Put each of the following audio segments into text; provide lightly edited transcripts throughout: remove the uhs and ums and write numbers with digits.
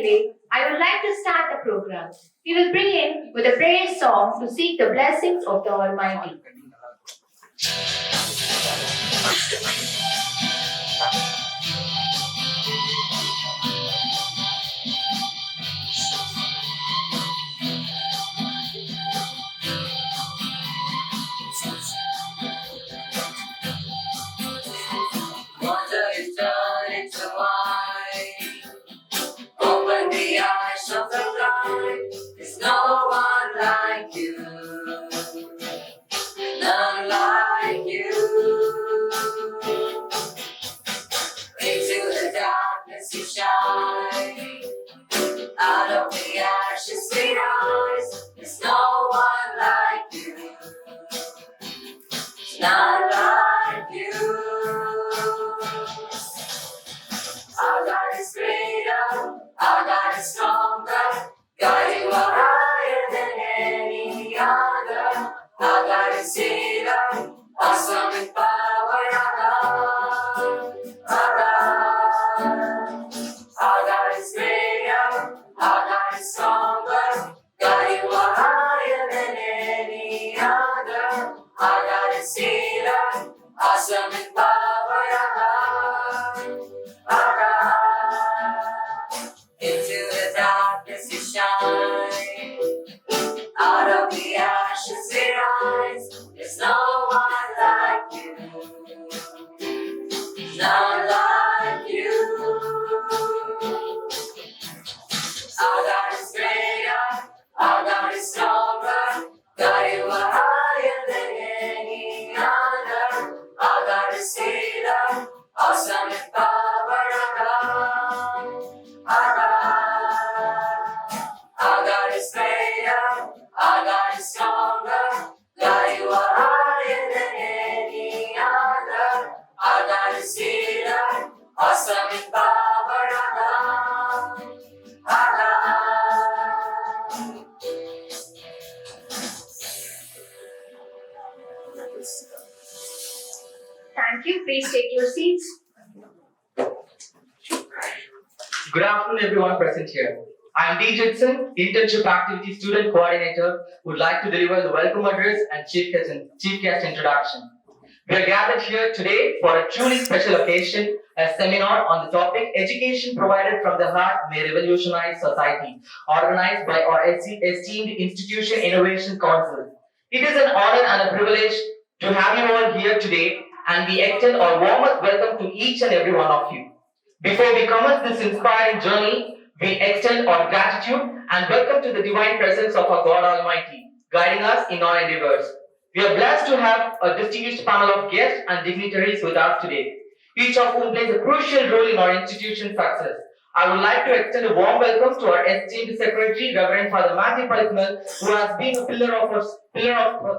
delay, I would like to start the program. We will begin with a prayer song to seek the blessings of the Almighty. Water is turned into wine. Open the eyes of the blind. There's no one like you. None like you. Into the darkness you shine. Out of the ashes we rise. There's no one like you. None like you. Our God is greater, our God is stronger. God, you are higher than any other. Our God is healer, awesome in power. Our God. Our God is greater, our God is stronger. God, you are higher than any other. Our God is healer, awesome in power. Into the darkness you shine. Out of the ashes we rise. There's no one like you. None like you. Our God is greater. Our God is stronger. God, you are higher than any other. Our God is healer. Awesome in power. Our God is greater, our God is stronger. God, you are higher than any other. Our God is healer, awesome in power. Our God. Thank you. Please take your seats. Good afternoon, everyone present here. I am D. Judson, Internship Activity Student Coordinator, would like to deliver the welcome address and chief guest introduction. We are gathered here today for a truly special occasion, a seminar on the topic Education Provided from the Heart May Revolutionize Society, organized by our esteemed Institution Innovation Council. It is an honor and a privilege to have you all here today, and we extend our warmest welcome to each and every one of you. Before we commence this inspiring journey, we extend our gratitude and welcome to the divine presence of our God Almighty, guiding us in our endeavors. We are blessed to have a distinguished panel of guests and dignitaries with us today, each of whom plays a crucial role in our institution's success. I would like to extend a warm welcome to our esteemed Secretary, Reverend Father Matthew Palitmal, who has been a pillar of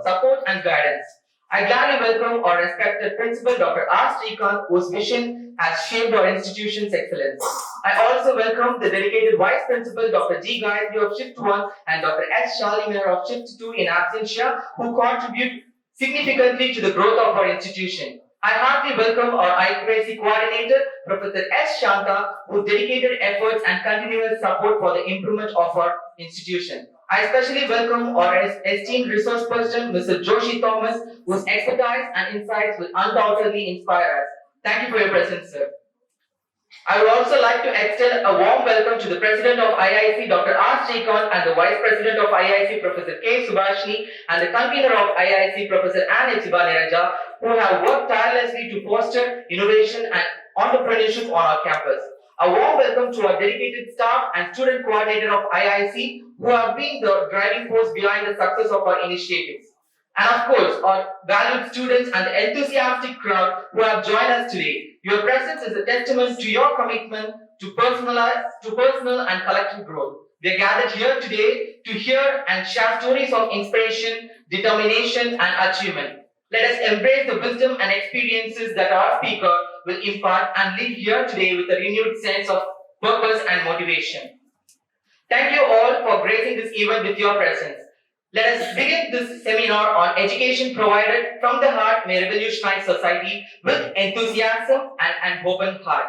support and guidance. I gladly welcome our respected Principal, Dr. R. Srikanth, whose vision has shaped our institution's excellence. I also welcome the dedicated Vice Principal, Dr. G. Gayatri of Shift 1 and Dr. S. Shalimir of Shift 2 in absentia, who contribute significantly to the growth of our institution. I heartily welcome our IIC Coordinator, Professor S. Shanta, whose dedicated efforts and continuous support for the improvement of our institution. I especially welcome our esteemed resource person, Mr. Joshi Thomas, whose expertise and insights will undoubtedly inspire us. Thank you for your presence, sir. I would also like to extend a warm welcome to the President of IIC, Dr. R. Srikanth, and the Vice President of IIC, Professor K. Subhashini, and the Convener of IIC, Professor Ann Niraja, who have worked tirelessly to foster innovation and entrepreneurship on our campus. A warm welcome to our dedicated staff and student coordinator of IIC, who have been the driving force behind the success of our initiatives. And of course, our valued students and the enthusiastic crowd who have joined us today. Your presence is a testament to your commitment to personal and collective growth. We are gathered here today to hear and share stories of inspiration, determination, and achievement. Let us embrace the wisdom and experiences that our speaker will impart and leave here today with a renewed sense of purpose and motivation. Thank you all for gracing this event with your presence. Let us begin this seminar on education provided from the heart may revolutionize society with enthusiasm and an open heart.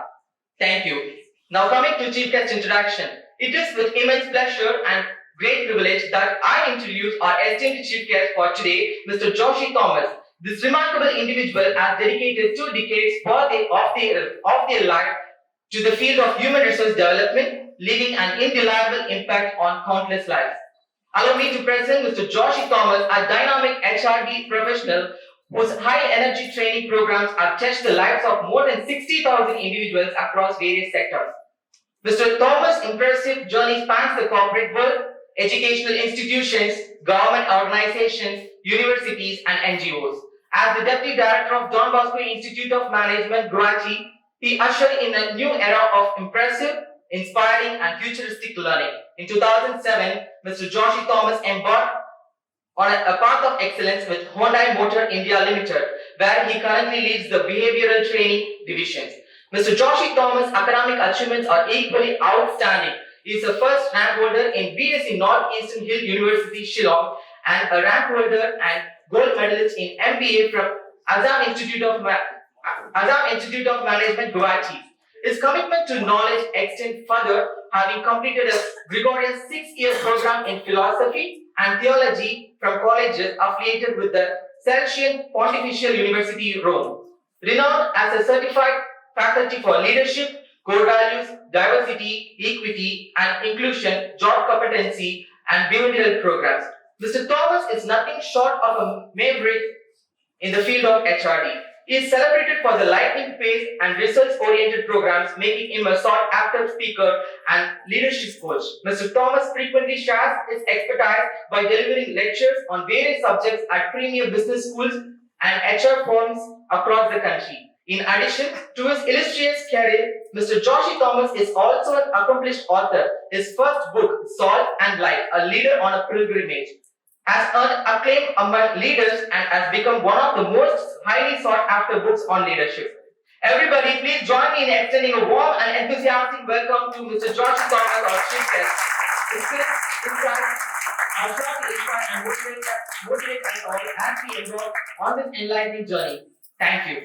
Thank you. Now coming to chief guest introduction. It is with immense pleasure and great privilege that I introduce our esteemed chief guest for today, Mr. Joshi Thomas. This remarkable individual has dedicated 2 decades of their life to the field of human resource development, leaving an indelible impact on countless lives. Allow me to present Mr. Joshi Thomas, a dynamic HRD professional whose high energy training programs have touched the lives of more than 60,000 individuals across various sectors. Mr. Thomas' impressive journey spans the corporate world, educational institutions, government organizations, universities, and NGOs. As the Deputy Director of Don Bosco Institute of Management, Guwahati, he ushered in a new era of impressive, inspiring, and futuristic learning. In 2007, Mr. Joshi Thomas embarked on a path of excellence with Hyundai Motor India Limited, where he currently leads the behavioral training divisions. Mr. Joshi Thomas' academic achievements are equally outstanding. He is a first rank holder in BSc Northeastern Hill University, Shillong, and a rank holder and gold medalist in MBA from Assam Institute of Management, Guwahati. His commitment to knowledge extends further, having completed a Gregorian 6-year program in philosophy and theology from colleges affiliated with the Celestian Pontifical University, Rome. Renowned as a certified faculty for leadership, core values, diversity, equity, and inclusion, job competency, and behavioral programs. Mr. Thomas is nothing short of a maverick in the field of HRD. He is celebrated for the lightning pace and results-oriented programs, making him a sought-after speaker and leadership coach. Mr. Thomas frequently shares his expertise by delivering lectures on various subjects at premier business schools and HR firms across the country. In addition to his illustrious career, Mr. Joshi Thomas is also an accomplished author. His first book, Salt and Light, A Leader on a Pilgrimage, has earned acclaim among leaders and has become one of the most highly sought after books on leadership. Everybody, please join me in extending a warm and enthusiastic welcome to Mr. Joshi Thomas, our chief guest. His insights are sure to inspire and motivate us all as we embark on this enlightening journey. Thank you.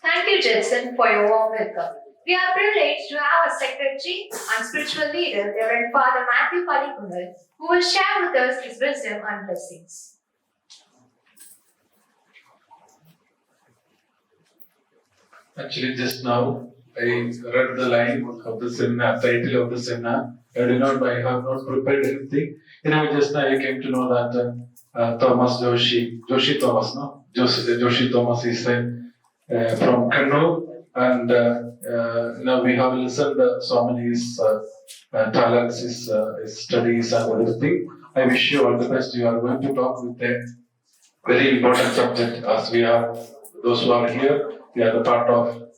Thank you, Jensen, for your warm welcome. We are privileged to have a secretary and spiritual leader, Reverend Father Matthew Palikungal, who will share with us his wisdom and blessings. Actually, just now I read the line of the seminar, title of the seminar. I have not prepared anything. Just now I came to know that Joshi Thomas, no? Joshi Thomas is from Kannur, and we have listened so many his talents, his studies and everything. I wish you all the best. You are going to talk with a very important subject, as we are, those who are here, we are the part of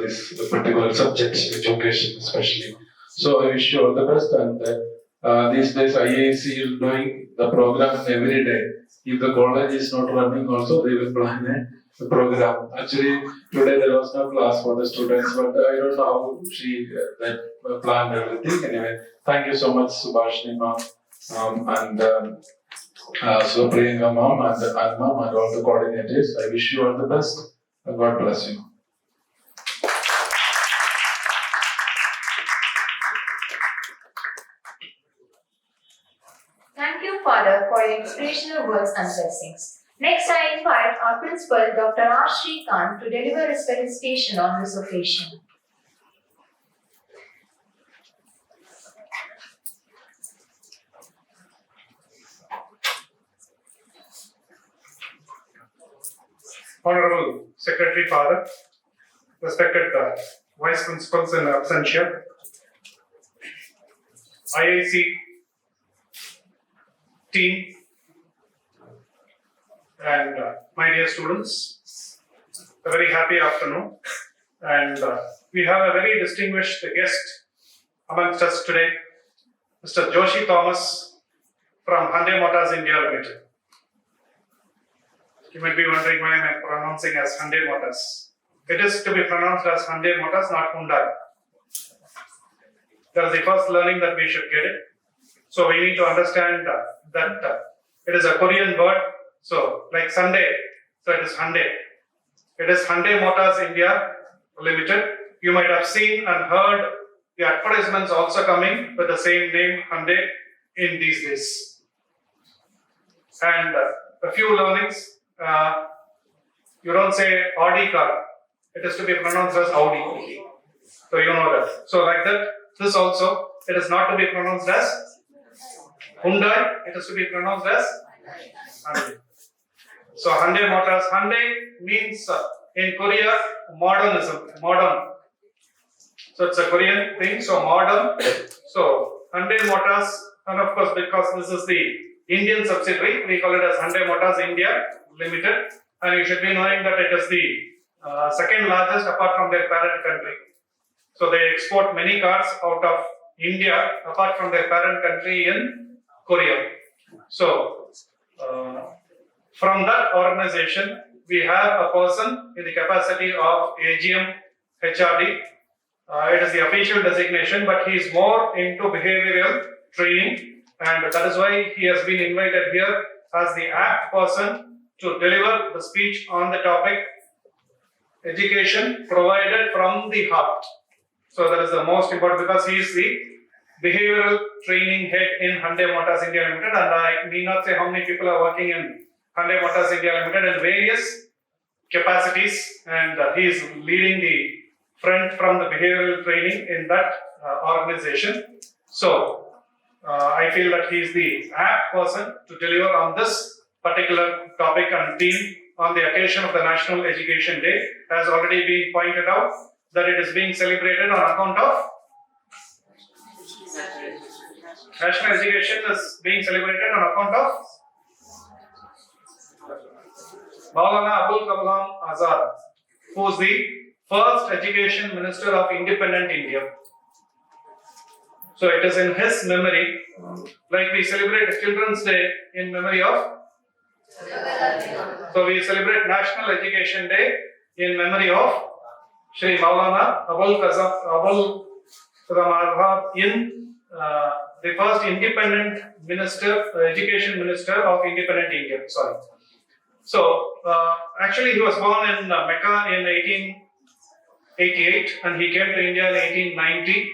this particular subject, education especially. So I wish you all the best, and these days IIC is doing the program every day. If the college is not running also, they will plan a program. Actually, today there was no class for the students, but I don't know how she planned everything. Anyway, thank you so much, Subhashini ma'am, and Supriyanka ma'am, and ma'am, and all the coordinators. I wish you all the best, and God bless you. Thank you, Father, for your inspirational words and blessings. Next, I invite our principal, Dr. R. Srikanth, to deliver his felicitation on this occasion. Honorable Secretary Father, respected Vice Principals in absentia, IIC team, and my dear students, a very happy afternoon. And we have a very distinguished guest amongst us today, Mr. Joshi Thomas from Hyundai Motors India Limited. You might be wondering why I am pronouncing as Hyundai Motors. It is to be pronounced as Hyundai Motors, not Hyundai. That is the first learning that we should get it. So we need to understand that it is a Korean word. So like Sunday, so it is Hyundai. It is Hyundai Motors India Limited. You might have seen and heard the advertisements also coming with the same name Hyundai in these days. And a few learnings. You don't say Audi car. It is to be pronounced as Audi. So you know that. So like that, this also, it is not to be pronounced as Hyundai. It is to be pronounced as Hyundai. So Hyundai Motors. Hyundai means in Korea modernism, modern. So it's a Korean thing. So modern. So Hyundai Motors, and of course because this is the Indian subsidiary, we call it as Hyundai Motors India Limited. And you should be knowing that it is the second largest apart from their parent country. So they export many cars out of India apart from their parent country in Korea. So from that organization, we have a person in the capacity of AGM HRD. It is the official designation, but he is more into behavioral training, and that is why he has been invited here as the apt person to deliver the speech on the topic education provided from the heart. So that is the most important because he is the behavioral training head in Hyundai Motors India Limited, and I need not say how many people are working in Hyundai Motors India Limited in various capacities, and he is leading the front from the behavioral training in that organization. So I feel that he is the apt person to deliver on this particular topic and theme on the occasion of the National Education Day, as already been pointed out that it is being celebrated on account of national education is being celebrated on account of Maulana Abul Kalam Azad, who is the first education minister of independent India. So it is in his memory, like we celebrate Children's Day in memory of. So we celebrate National Education Day in memory of Shri Maulana Abul Kalam Azad in the first independent minister, education minister of independent India. Sorry. So actually he was born in Mecca in 1888 and he came to India in 1890,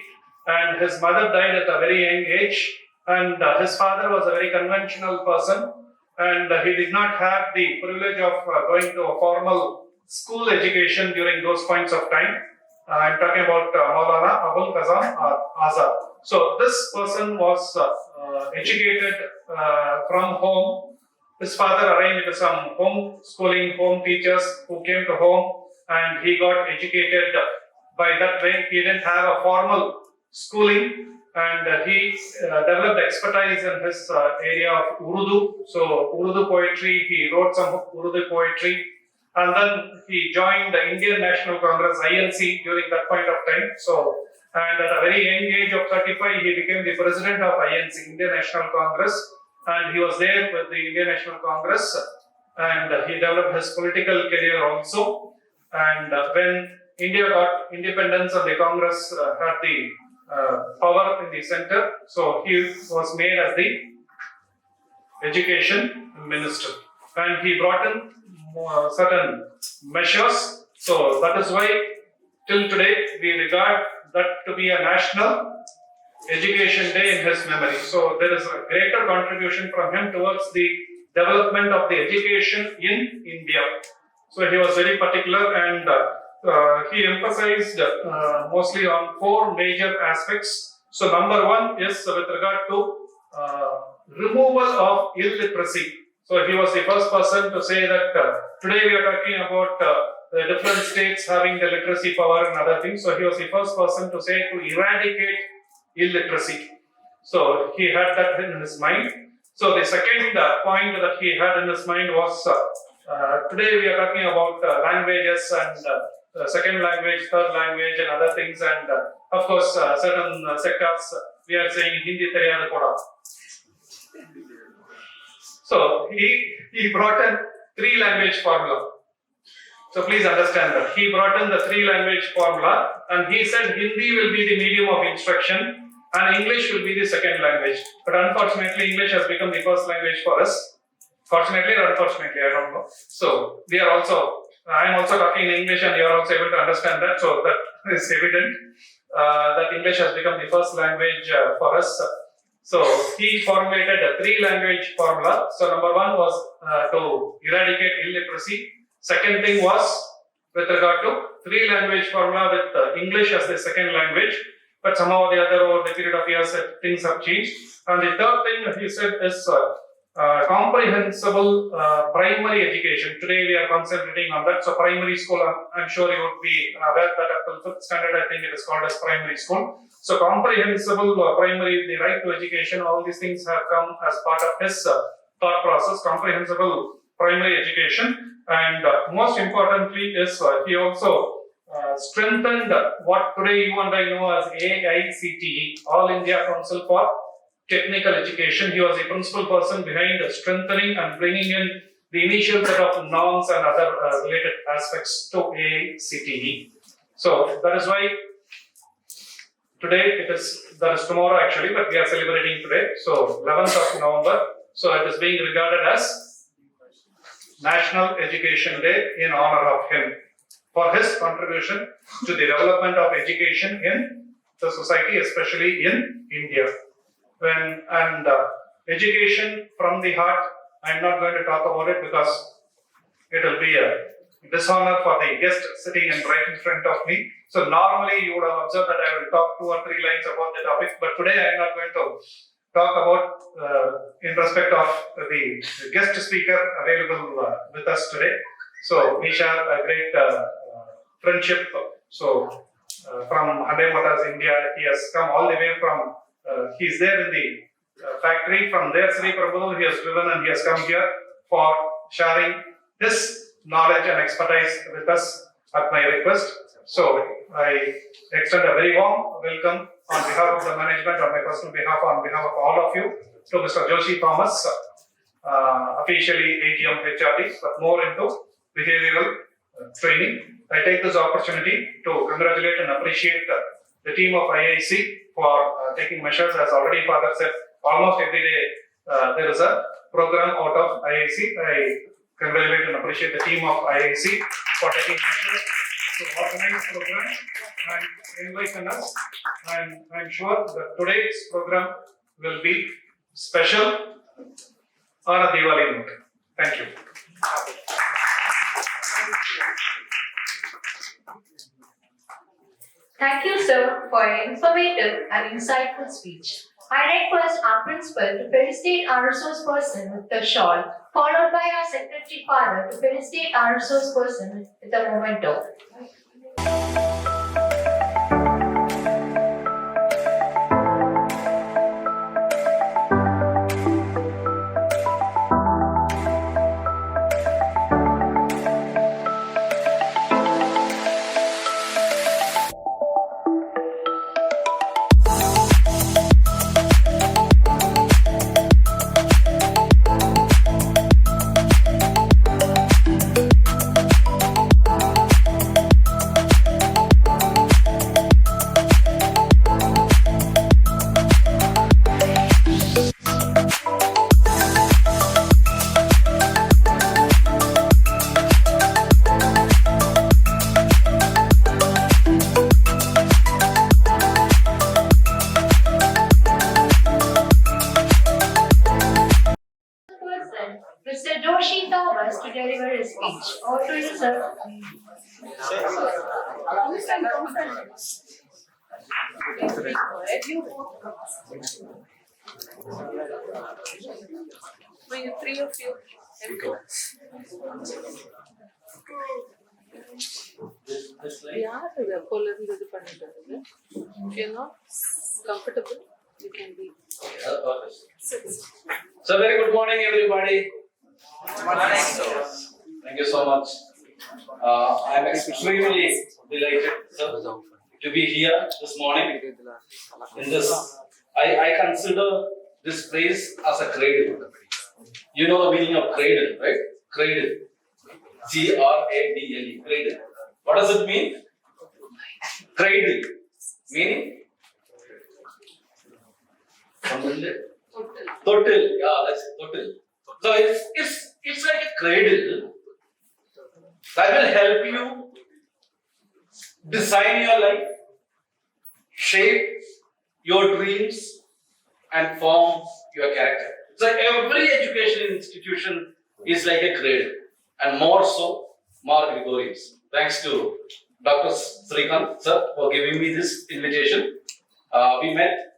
and his mother died at a very young age, and his father was a very conventional person, and he did not have the privilege of going to a formal school education during those points of time. I'm talking about Maulana Abul Kalam Azad. So this person was educated from home. His father arranged some home schooling, home teachers who came to home, and he got educated by that way. He didn't have a formal schooling, and he developed expertise in his area of Urdu. So Urdu poetry, he wrote some Urdu poetry, and then he joined the Indian National Congress INC during that point of time. So, and at a very young age of 35, he became the president of INC, Indian National Congress, and he was there with the Indian National Congress, and he developed his political career also. And when India got independence and the Congress had the power in the center, so he was made as the education minister, and he brought in certain measures. So that is why till today we regard that to be a national education day in his memory. So there is a greater contribution from him towards the development of the education in India. So he was very particular, and he emphasized mostly on four major aspects. So number one is with regard to removal of illiteracy. So he was the first person to say that today we are talking about the different states having the literacy power and other things. So he was the first person to say to eradicate illiteracy. So he had that in his mind. So the second point that he had in his mind was today we are talking about languages and second language, third language and other things, and of course certain sectors we are saying Hindi theriyada poda. So he brought in three language formula. So please understand that he brought in the three language formula, and he said Hindi will be the medium of instruction and English will be the second language. But unfortunately English has become the first language for us. Fortunately or unfortunately, I don't know. So we are also, I am also talking in English and you are also able to understand that. So that is evident that English has become the first language for us. So he formulated a 3-language formula. So number one was to eradicate illiteracy. Second thing was with regard to 3-language formula with English as the second language. But somehow or the other, over the period of years, things have changed. And the third thing he said is comprehensible primary education. Today we are concentrating on that. So primary school, I'm sure you would be aware that up till 5th standard, I think it is called as primary school. So comprehensible primary, the right to education, all these things have come as part of his thought process, comprehensible primary education. And most importantly is he also strengthened what today you and I know as AICTE, All India Council for Technical Education. He was the principal person behind strengthening and bringing in the initial set of norms and other related aspects to AICTE. So that is why today that is tomorrow actually, but we are celebrating today. So 11th of November. So it is being regarded as National Education Day in honor of him for his contribution to the development of education in the society, especially in India. Education from the heart, I am not going to talk about it because it will be a dishonor for the guest sitting right in front of me. So normally you would have observed that I will talk 2 or 3 lines about the topic, but today I am not going to talk about in respect of the guest speaker available with us today. So we share a great friendship. So from Hyundai Motors India, he has come all the way from, he is there in the factory. From there, Sri Prabhu, he has driven and he has come here for sharing his knowledge and expertise with us at my request. So I extend a very warm welcome on behalf of the management, on my personal behalf, on behalf of all of you, to Mr. Joshi Thomas, officially AGM HRD, but more into behavioral training. I take this opportunity to congratulate and appreciate the team of IIC for taking measures. As already Father said, almost every day there is a program out of IIC. I congratulate and appreciate the team of IIC for taking measures to organize program and enlighten us. And I'm sure that today's program will be special on a Diwali note. Thank you. Thank you, sir, for your informative and insightful speech. I request our principal to felicitate our resource person with the shawl, followed by our secretary father to felicitate our resource person with a memento. Mr. Joshi Thomas to deliver his speech. Over to you, sir. Three of you. யார் எப்போல இருந்து இது பண்ணிட்டு இருக்கு? If you're not comfortable, you can be. So very good morning, everybody. Thank you so much. I am extremely delighted, sir, to be here this morning. In this, I consider this place as a cradle. You know the meaning of cradle, right? Cradle. C-R-A-D-L-E. Cradle. What does it mean? Cradle. Meaning? Total. Yeah, that's total. So it's like a cradle that will help you design your life, shape your dreams, and form your character. So every education institution is like a grade, and more so, more Gregorians. Thanks to Dr. Srikanth sir for giving me this invitation. We met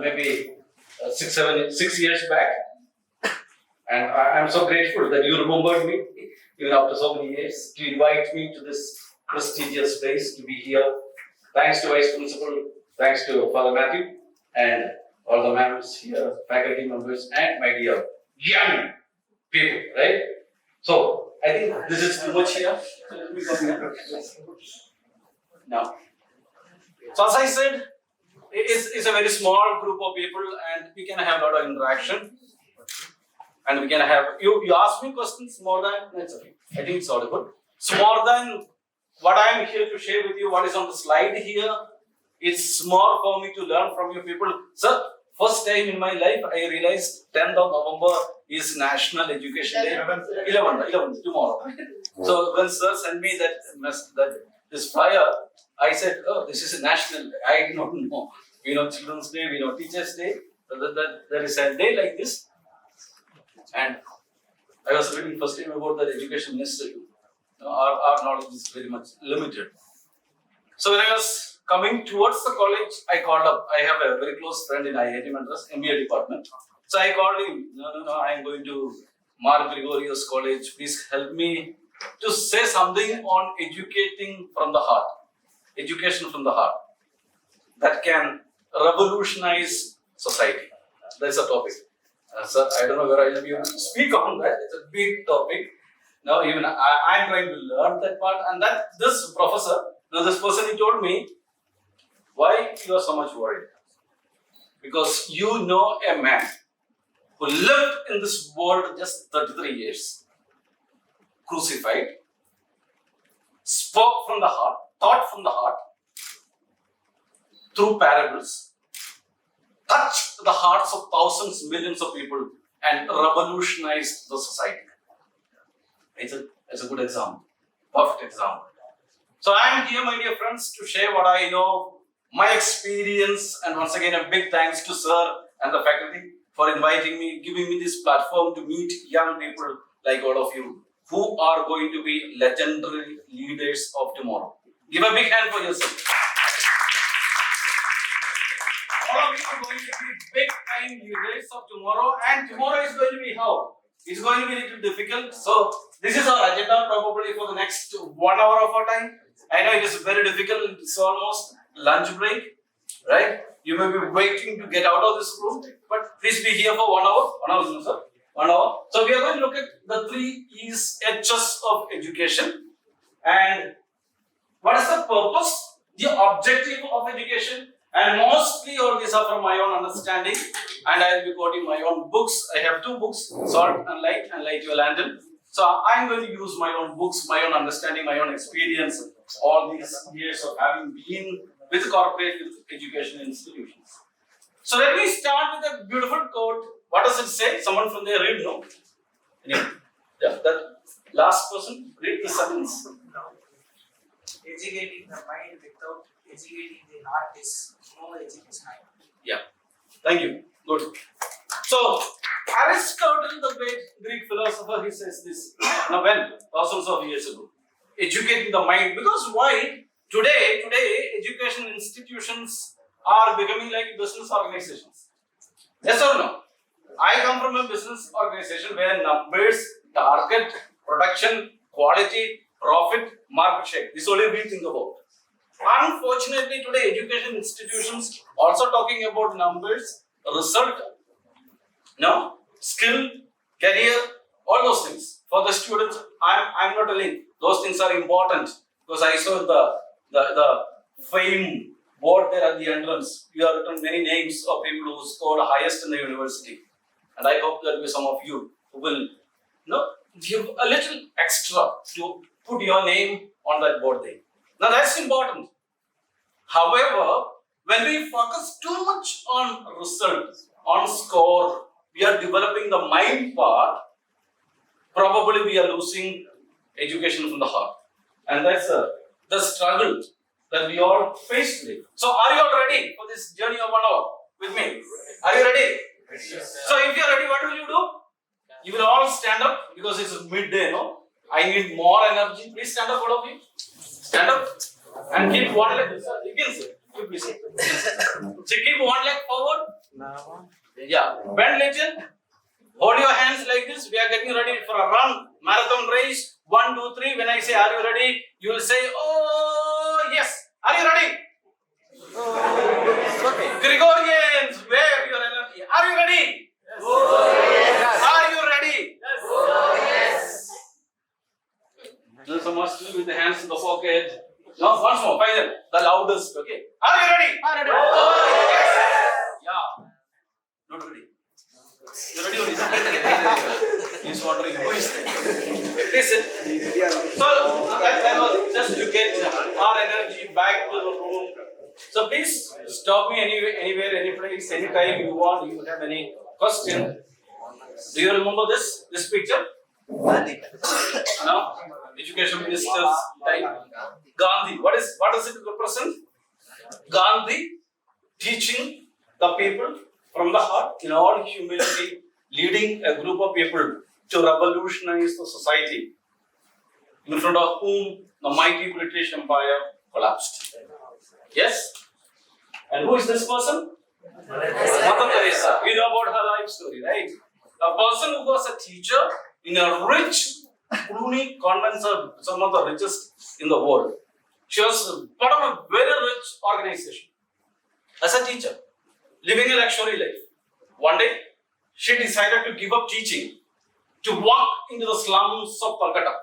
maybe 6 years back, and I'm so grateful that you remembered me even after so many years to invite me to this prestigious place to be here. Thanks to Vice Principal, thanks to Father Matthew, and all the members here, faculty members, and my dear young people, right? So, I think this is too much here. So let me come here. Now, so as I said, it's a very small group of people, and we can have a lot of interaction. And we can have, you ask me questions more than, that's okay. I think it's audible. So more than what I am here to share with you, what is on the slide here, it's more for me to learn from you people. Sir, first time in my life, I realized 10th of November is National Education Day. 11th, tomorrow. So when sir sent me this flyer, I said, oh, this is a national, I don't know. We know Children's Day, we know Teachers' Day. There is a day like this. And I was reading first time about the education ministry. Our knowledge is very much limited. So when I was coming towards the college, I called up. I have a very close friend in IIT Madras, MBA department. So I called him. No, I am going to Mar Gregorius College. Please help me to say something on educating from the heart. Education from the heart. That can revolutionize society. That's a topic. Sir, I don't know where I will be able to speak on that. It's a big topic. Now, even I'm trying to learn that part. And that this professor, this person, he told me, why you are so much worried? Because you know a man who lived in this world just 33 years, crucified, spoke from the heart, thought from the heart, through parables, touched the hearts of thousands, millions of people, and revolutionized the society. It's a good example, perfect example. So I am here, my dear friends, to share what I know, my experience, and once again a big thanks to sir and the faculty for inviting me, giving me this platform to meet young people like all of you who are going to be legendary leaders of tomorrow. Give a big hand for yourself. All of you are going to be big time leaders of tomorrow, and tomorrow is going to be how? It's going to be a little difficult. So this is our agenda probably for the next 1 hour of our time. I know it is very difficult. It's almost lunch break, right? You may be waiting to get out of this room, but please be here for 1 hour. 1 hour, no, sir. 1 hour. So we are going to look at the 3 E's, H's of education, and what is the purpose, the objective of education, and mostly all these are from my own understanding, and I will be quoting my own books. I have 2 books, Salt and Light Your Lantern. So I am going to use my own books, my own understanding, my own experience, all these years of having been with corporate education institutions. So let me start with a beautiful quote. What does it say? Someone from there read, no? Anyway, yeah, that last person, read the sentence. Educating the mind without educating the heart is no education. Yeah, thank you. Good. So, Aristotle, the great Greek philosopher, he says this. Now, when? Thousands of years ago. Educating the mind. Because why? Today, education institutions are becoming like business organizations. Yes or no? I come from a business organization where numbers, target, production, quality, profit, market share. This is only we think about. Unfortunately, today education institutions also talking about numbers, result, skill, career, all those things. For the students, I'm not telling those things are important because I saw the fame board there at the entrance. You have written many names of people who scored highest in the university, and I hope there will be some of you who will give a little extra to put your name on that board there. Now that's important. However, when we focus too much on result, on score, we are developing the mind part, probably we are losing education from the heart. And that's the struggle that we all face today. So, are you all ready for this journey of 1 hour with me? Are you ready? So, if you are ready, what will you do? You will all stand up because it's midday, no? I need more energy. Please stand up, all of you. Stand up and keep one leg. You can sit. You please sit. So keep one leg forward. Yeah. Bend little. Hold your hands like this. We are getting ready for a run, marathon race. 1, 2, 3. When I say, are you ready? You will say, oh, yes. Are you ready? Gregorians, where your energy? Are you ready? Yes. Are you ready? Yes. There's some more still with the hands in the pocket. Now, once more, final, the loudest. Okay. Are you ready? Are you ready? Oh, yes. Yeah. Not ready. You ready or is he's wondering who is there. Listen. So that was just to get our energy back to the room. So please stop me anywhere, any place, anytime you want. You have any question? Do you remember this picture? No? Education minister's time. Gandhi. What does it represent? Gandhi teaching the people from the heart in all humility, leading a group of people to revolutionize the society in front of whom the mighty British Empire collapsed. Yes? And who is this person? Mother Teresa. You know about her life story, right? A person who was a teacher in a rich Cluny convent, some of the richest in the world. She was part of a very rich organization. As a teacher, living a luxury life. One day, she decided to give up teaching, to walk into the slums of Calcutta,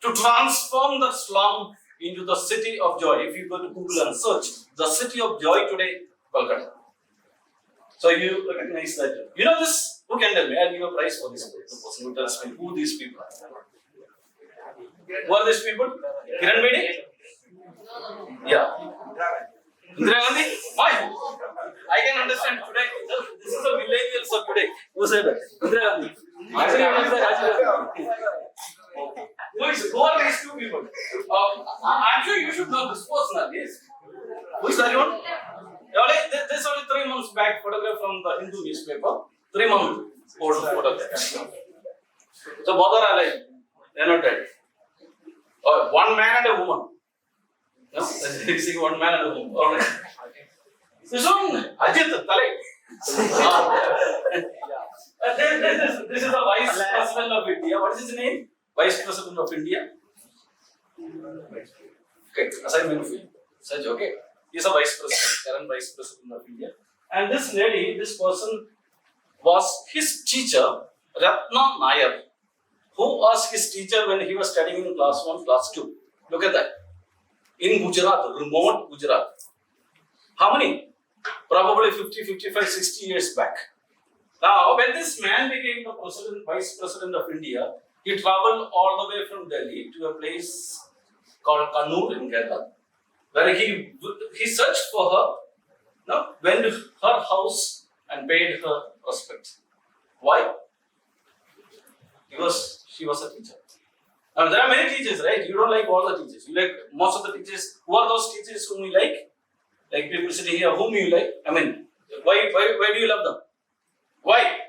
to transform the slum into the city of joy. If you go to Google and search, the city of joy today, Calcutta. So you recognize that. You know this? Who can tell me? I'll give a prize for this person who tells me who these people are. Who are these people? Kiran Bedi? Yeah. Indira Gandhi? Why? I can understand today. This is the millennials of today. Who said that? Indira Gandhi. Who are these two people? I'm sure you should know this person. Yes. Who is that one? This is only 3 months back photograph from the Hindu newspaper. 3 months old photograph. So both are alive. They are not dead. One man and a woman. No? You see, one man and a woman. All right. This one, Ajit, Talai. This is the Vice President of India. What is his name? Vice President of India. Okay, assignment for you. Such, okay. He is a Vice President, current Vice President of India. And this lady, this person was his teacher, Ratna Nair, who was his teacher when he was studying in class 1, class 2. Look at that. In Gujarat, remote Gujarat. How many? Probably 50, 55, 60 years back. Now, when this man became the president, Vice President of India, he traveled all the way from Delhi to a place called Kannur in Kerala, where he searched for her, no, went to her house and paid her respect. Why? Because she was a teacher. Now, there are many teachers, right? You don't like all the teachers. You like most of the teachers. Who are those teachers whom you like? Like people sitting here, whom you like? I mean, why do you love them? Why?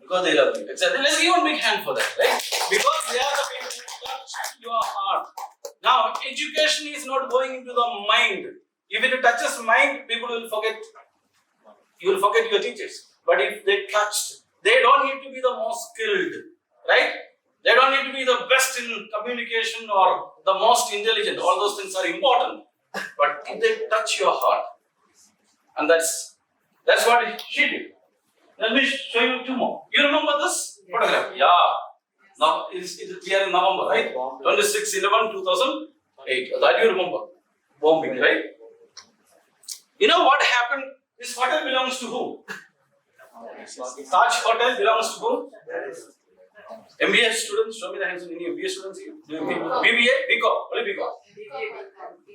Because they love you. Exactly. Let's give a big hand for that, right? Because they are the people who touch your heart. Now, education is not going into the mind. If it touches mind, people will forget. You will forget your teachers. But if they touched, they don't need to be the most skilled, right? They don't need to be the best in communication or the most intelligent. All those things are important. But if they touch your heart, and that's what she did. Let me show you 2 more. You remember this photograph? Yeah. Now it's here in November, right? 26/11/2008. That you remember. Bombing, right? You know what happened? This hotel belongs to who? Taj Hotel belongs to who? MBA students, show me the hands of any MBA students here. BBA, BCom, only BCom.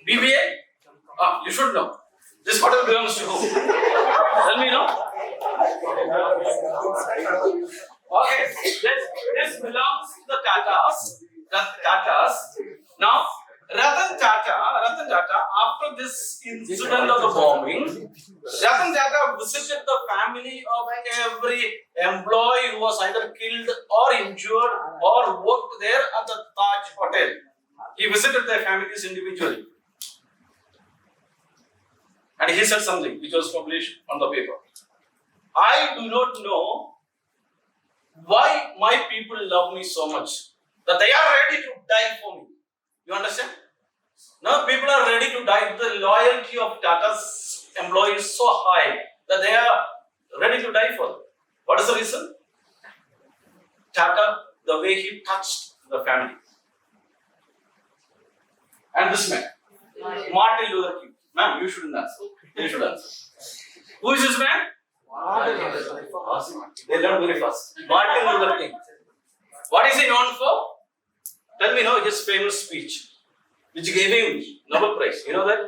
BBA? You should know. This hotel belongs to who? Tell me, no? Okay, this belongs to the Tatas. Now, every employee who was either killed or injured or worked there at the Taj Hotel. He visited their families individually. And he said something which was published on the paper. I do not know why my people love me so much that they are ready to die for me. You understand? Now people are ready to die. The loyalty of Tata's employees is so high that they are ready to die for them. What is the reason? Tata, the way he touched the family. And this man, Martin Luther King. Ma'am, you shouldn't answer. You should answer. Who is this man? They learn very fast. Martin Luther King. What is he known for? Tell me now his famous speech, which gave him Nobel Prize. You know that?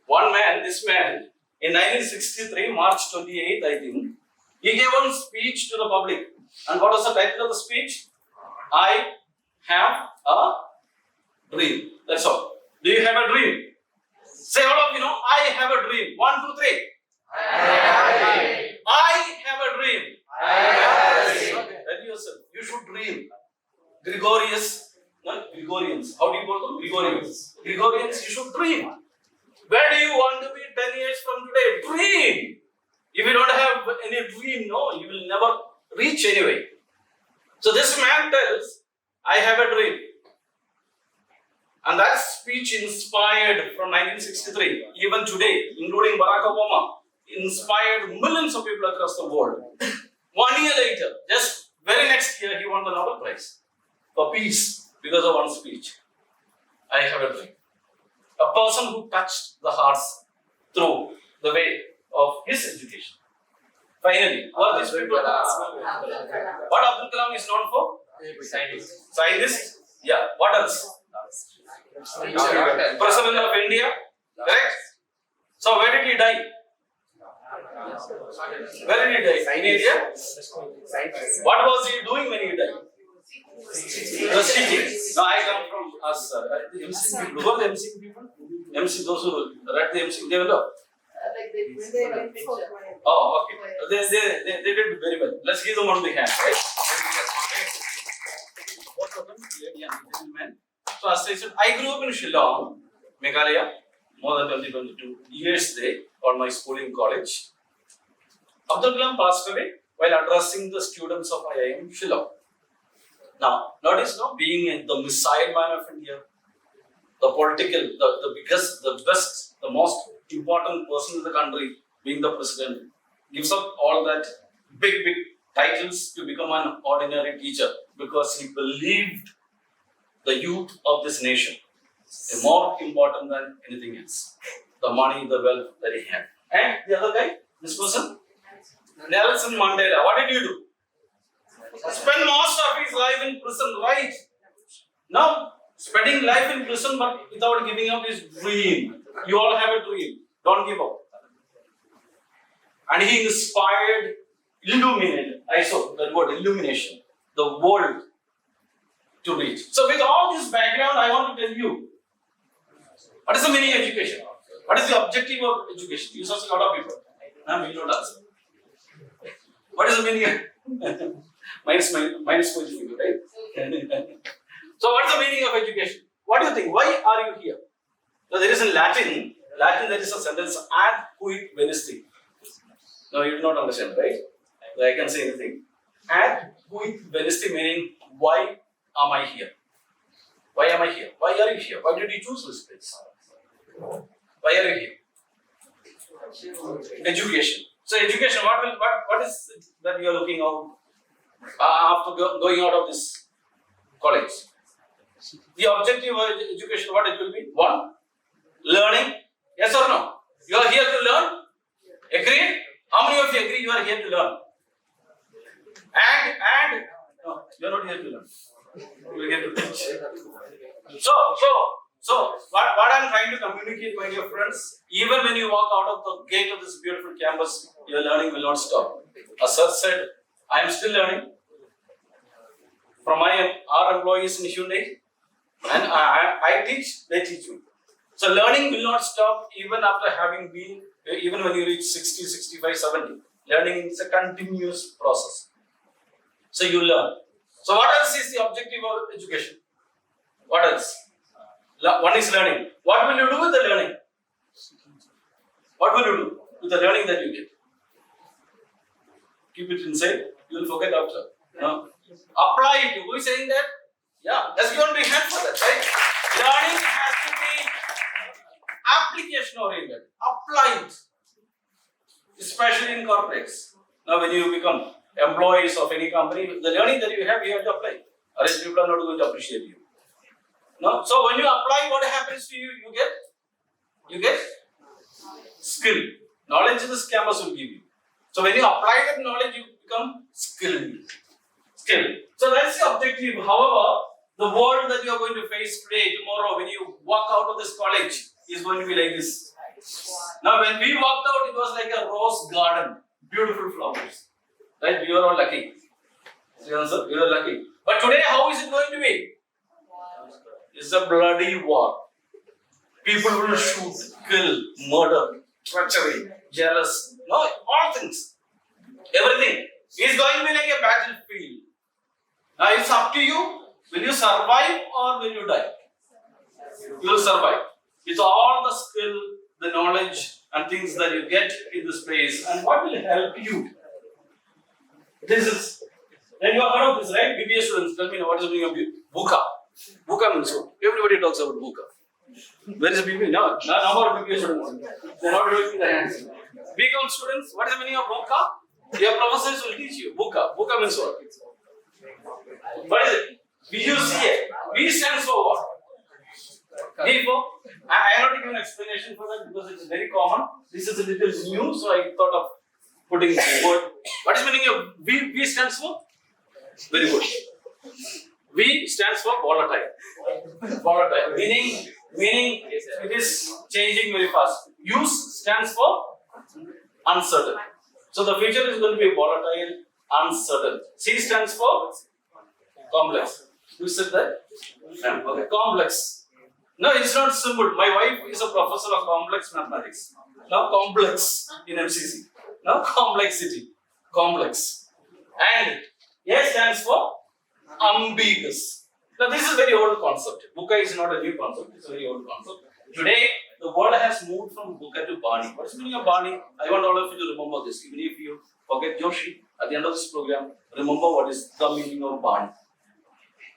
One man, this man, in 1963, March 28th, I think, he gave one speech to the public. And what was the title of the speech? I have a dream. That's all. Do you have a dream? Say all of you know, I have a dream. 1, 2, 3. I have a dream. Tell yourself, you should dream. Gregorians. How do you call them? Gregorians. Gregorians, you should dream. Where do you want to be 10 years from today? Dream. If you don't have any dream, no, you will never reach anyway. So this man tells, I have a dream. And that speech inspired from 1963, even today, including Barack Obama, inspired millions of people across the world. 1 year later, just very next year, he won the Nobel Prize for peace because of one speech. I have a dream. A person who touched the hearts through the way of his education. Finally, what these people what Abdul Kalam is known for? Scientist. Yeah. What else? President of India. Correct? So where did he die? Where did he die? In India? What was he doing when he died? He was teaching. No, I come from us. The MC people. Who are the MC people? MC, those who read the MC, they will know. Oh, okay. They did very well. Let's give them one big hand, right? Both of them, lady and gentleman. So as I said, I grew up in Shillong, Meghalaya, more than 22 years there on my schooling college. Abdul Kalam passed away while addressing the students of IIM Shillong. Now, notice now, being the missile man of India, the political, the biggest, the best, the most important person in the country, being the president, gives up all that big titles to become an ordinary teacher because he believed the youth of this nation is more important than anything else. The money, the wealth that he had. And the other guy, this person, Nelson Mandela, what did you do? Spend most of his life in prison, right? Now, spending life in prison but without giving up his dream. You all have a dream. Don't give up. And he inspired, illuminated, I saw that word, illumination, the world to reach. So with all this background, I want to tell you, what is the meaning of education? What is the objective of education? You ask a lot of people. I will not answer. What is the meaning of minus point figure, right? So what is the meaning of education? What do you think? Why are you here? So there is in Latin there is a sentence, ad quid venesti. No, you do not understand, right? I can say anything. Ad quid venesti meaning, why am I here? Why am I here? Why are you here? Why did you choose this place? Why are you here? Education. So education, what is it that you are looking out after going out of this college? The objective of education, what it will be? 1, learning. Yes or no? You are here to learn? Agreed? How many of you agree you are here to learn? And no, you are not here to learn. You are here to teach. So what I am trying to communicate, my dear friends, even when you walk out of the gate of this beautiful campus, your learning will not stop. As sir said, I am still learning from our employees in Hyundai, and I teach, they teach me. So learning will not stop even after having been, even when you reach 60, 65, 70. Learning is a continuous process. So you learn. So what else is the objective of education? What else? One is learning. What will you do with the learning? What will you do with the learning that you get? Keep it inside. You will forget after. No? Apply it. Who is saying that? Yeah, that's given big hand for that, right? Learning has to be application oriented. Apply it. Especially in corporates. Now, when you become employees of any company, the learning that you have to apply. Or else people are not going to appreciate you. No? So when you apply, what happens to you? You get skill. Knowledge this campus will give you. So when you apply that knowledge, you become skilled. So that's the objective. However, the world that you are going to face today, tomorrow, when you walk out of this college, is going to be like this. Now, when we walked out, it was like a rose garden, beautiful flowers. Right? We were all lucky. We were lucky. But today, how is it going to be? It's a bloody war. People will shoot, kill, murder, treachery, jealous, no, all things. Everything is going to be like a battlefield. Now it's up to you. Will you survive or will you die? You will survive. With all the skill, the knowledge and things that you get in this place. And what will help you? This is, then you have heard of this, right? BBA students, tell me now, what is the meaning of VUCA? VUCA means what? Everybody talks about VUCA. Where is BBA? No, number of BBA students. They are not doing the hands. BCom students, what is the meaning of VUCA? Your professors will teach you. VUCA. VUCA means what? What is it? VUCA. V stands for what? V for? I am not giving an explanation for that because it's very common. This is a little new, so I thought of putting the word. What is the meaning of V? V stands for? Very good. V stands for volatile. Volatile. Meaning it is changing very fast. Use stands for uncertain. So the future is going to be volatile, uncertain. C stands for complex. Who said that? Okay, complex. No, it's not simple. My wife is a professor of complex mathematics. Now complex in MCC. Now complexity. Complex. And A stands for ambiguous. Now this is a very old concept. VUCA is not a new concept. It's a very old concept. Today, the world has moved from VUCA to Bani. What's the meaning of Bani? I want all of you to remember this. Even if you forget Joshi, at the end of this program, remember what is the meaning of Bani.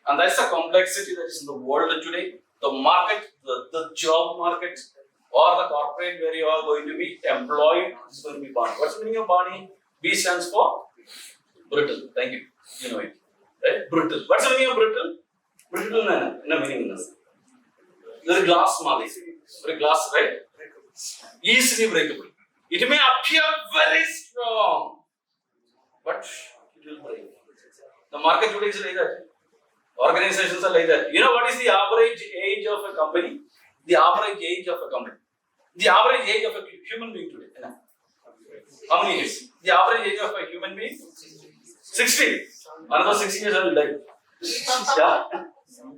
And that's the complexity that is in the world today. The market, the job market, or the corporate where you are going to be employed is going to be Bani. What's the meaning of Bani? B stands for brittle. Thank you. You know it. Right? Brittle. What's the meaning of brittle? Brittle in a meaningless. There is glass, Mali. There is glass, right? Easily breakable. It may appear very strong, but it will break. The market today is like that. Organizations are like that. You know what is the average age of a company? The average age of a company. The average age of a human being today. How many years? The average age of a human being? 60. Another 6 years I will die. Yeah.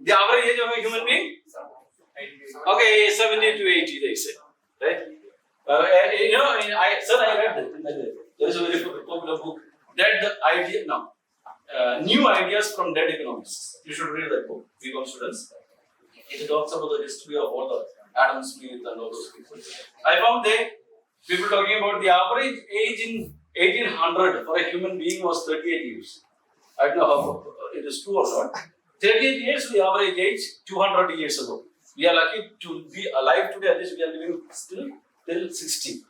The average age of a human being? Okay, 70 to 80 they say. Right? I read that. There is a very popular book. Dead idea. No. New ideas from dead economists. You should read that book, BCom students. It talks about the history of all the Adam Smith and all those people. I found people talking about the average age in 1800 for a human being was 38 years. I don't know how it is true or not. 38 years the average age 200 years ago. We are lucky to be alive today, at least we are living still till 60.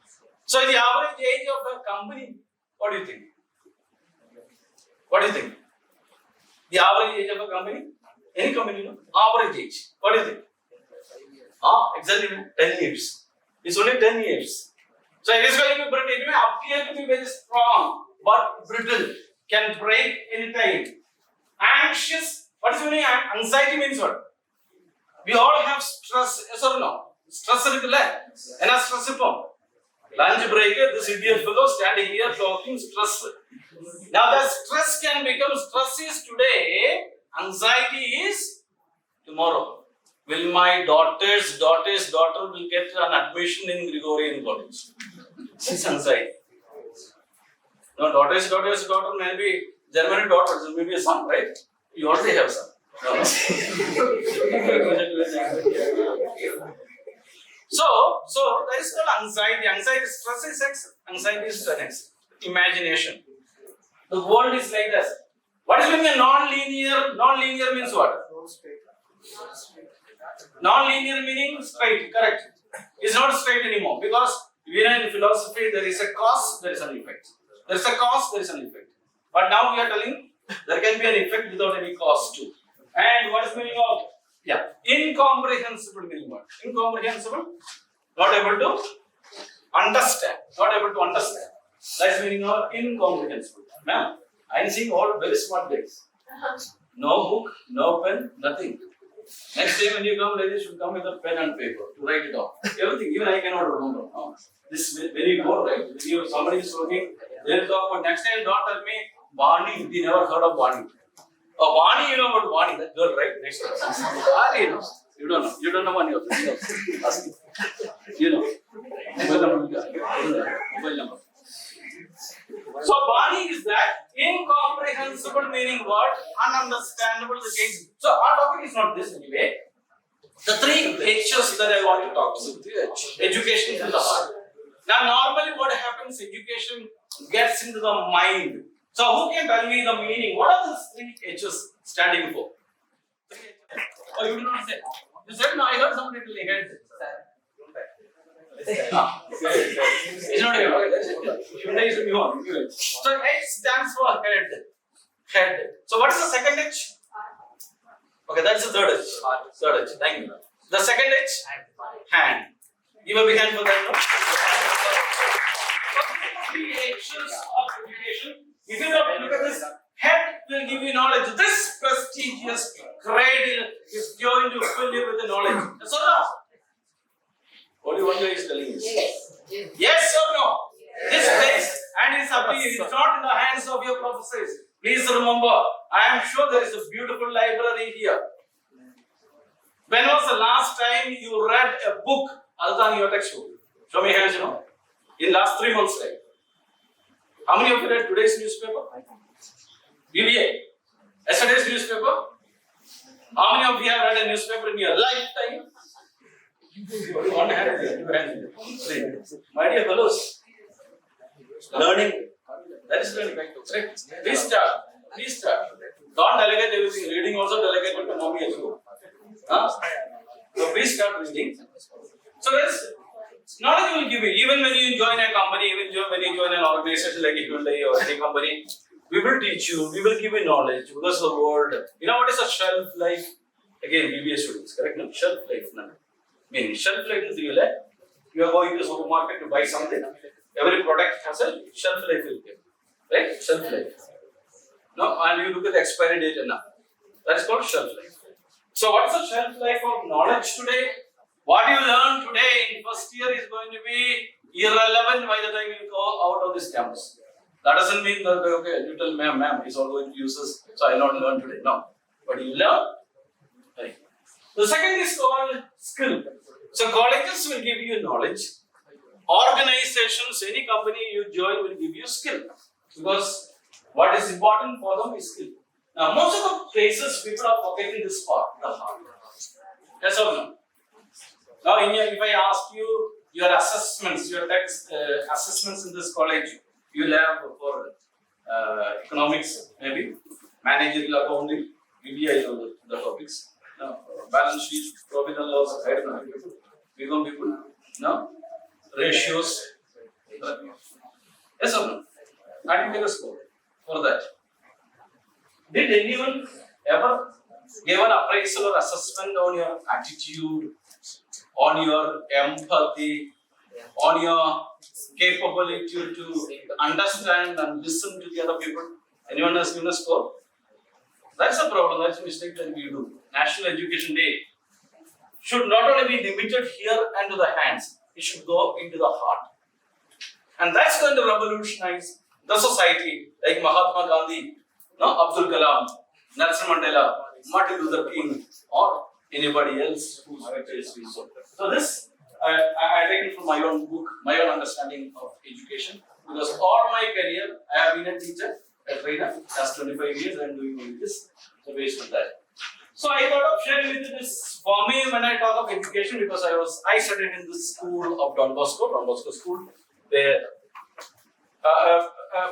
So the average age of a company, what do you think? What do you think? The average age of a company? Any company, average age. What do you think? Exactly 10 years. It's only 10 years. So it is going to be brittle. It may appear to be very strong, but brittle. Can break any time. Anxious. What is the meaning? Anxiety means what? We all have stress. Yes or no? Stress is there. And stress is lunch break. This idiot fellow standing here talking stress. Now the stress can become stress is today. Anxiety is tomorrow. Will my daughter's daughter will get an admission in Gregorian College? This is anxiety. No, daughter's daughter may be German daughter, so maybe a son, right? You already have son. No. So that is called anxiety. Anxiety, stress is X, anxiety is 10x. Imagination. The world is like this. What is meaning non-linear? Non-linear means what? Non-linear meaning straight, correct. It's not straight anymore because we know in philosophy there is a cause, there is an effect. There is a cause, there is an effect. But now we are telling there can be an effect without any cause too. And what is meaning of? Yeah, incomprehensible meaning what? Incomprehensible, not able to understand, not able to understand. That's meaning of incomprehensible. Ma'am, I am seeing all very smart guys. No book, no pen, nothing. Next time when you come, ladies should come with a pen and paper to write it off. Everything, even I cannot remember. No. This when you go, right? When you, somebody is working, they'll talk about next time, don't tell me Barney, we never heard of Barney. Oh, Barney, you know about Barney, that girl, right? Next time. Barney, you know. You don't know. You don't know Barney of this. Ask him. You know. Mobile number. So Barney is that incomprehensible meaning what? Ununderstandable the case. So our topic is not this anyway. The three H's that I want to talk about. Education is the heart. Now normally what happens, education gets into the mind. So who can tell me the meaning? What are these three H's standing for? Oh, you did not say. You said no, I heard somebody telling head. It's not here. Okay, is new one. So H stands for head. Head. So what is the second H? Okay, that's the third H. Third H. Thank you. The second H? Hand. Give a big hand for that, no? Three H's of education. If you look at this, head will give you knowledge. This prestigious cradle is going to fill you with the knowledge. Yes or no? What do you want is telling you? Yes or no? This place and its appeal is not in the hands of your professors. Please remember, I am sure there is a beautiful library here. When was the last time you read a book other than your textbook? Show me hands, you know. In last 3 months, right? How many of you read today's newspaper? BBA. Yesterday's newspaper? How many of you have read a newspaper in your lifetime? One hand here, 2 hands here. My dear fellows, learning, that is learning. Right? Please start. Please start. Don't delegate everything. Reading also delegate to mommy as well. Huh? So please start reading. So that's knowledge will give you. Even when you join a company, even when you join an organization like Hyundai or any company, we will teach you, we will give you knowledge because the world. You know what is a shelf life? Again, BBA students, correct? No? Shelf life. No? Meaning shelf life is real life. You are going to the supermarket to buy something. Every product has a shelf life. Right? Shelf life. No? And you look at the expiry date and now. That is called shelf life. So what is the shelf life of knowledge today? What you learn today in first year is going to be irrelevant by the time you go out of this campus. That doesn't mean that, okay, you tell ma'am, he's all going to use this, so I will not learn today. No. But you learn. Right. The second is called skill. So colleges will give you knowledge. Organizations, any company you join will give you skill. Because what is important for them is skill. Now, most of the places people are forgetting this part, the heart. Yes or no? Now, if I ask you your assessments, your text assessments in this college, you will have for economics, maybe managerial accounting, BBI, the topics. No, balance sheet, profit and loss, I don't know. Become people, no, ratios. Yes or no? I didn't take a score for that. Did anyone ever give an appraisal or assessment on your attitude, on your empathy, on your capability to understand and listen to the other people? Anyone has given a score? That's a problem, that's a mistake that we do. National Education Day should not only be limited here and to the hands, it should go into the heart. And that's going to revolutionize the society like Mahatma Gandhi, no, Abdul Kalam, Nelson Mandela, Martin Luther King, or anybody else who's actually so. So this, I take it from my own book, my own understanding of education. Because all my career, I have been a teacher, a trainer, last 25 years I am doing only this. So based on that. So I thought of sharing with you this. For me, when I talk of education, because I studied in the school of Don Bosco School, where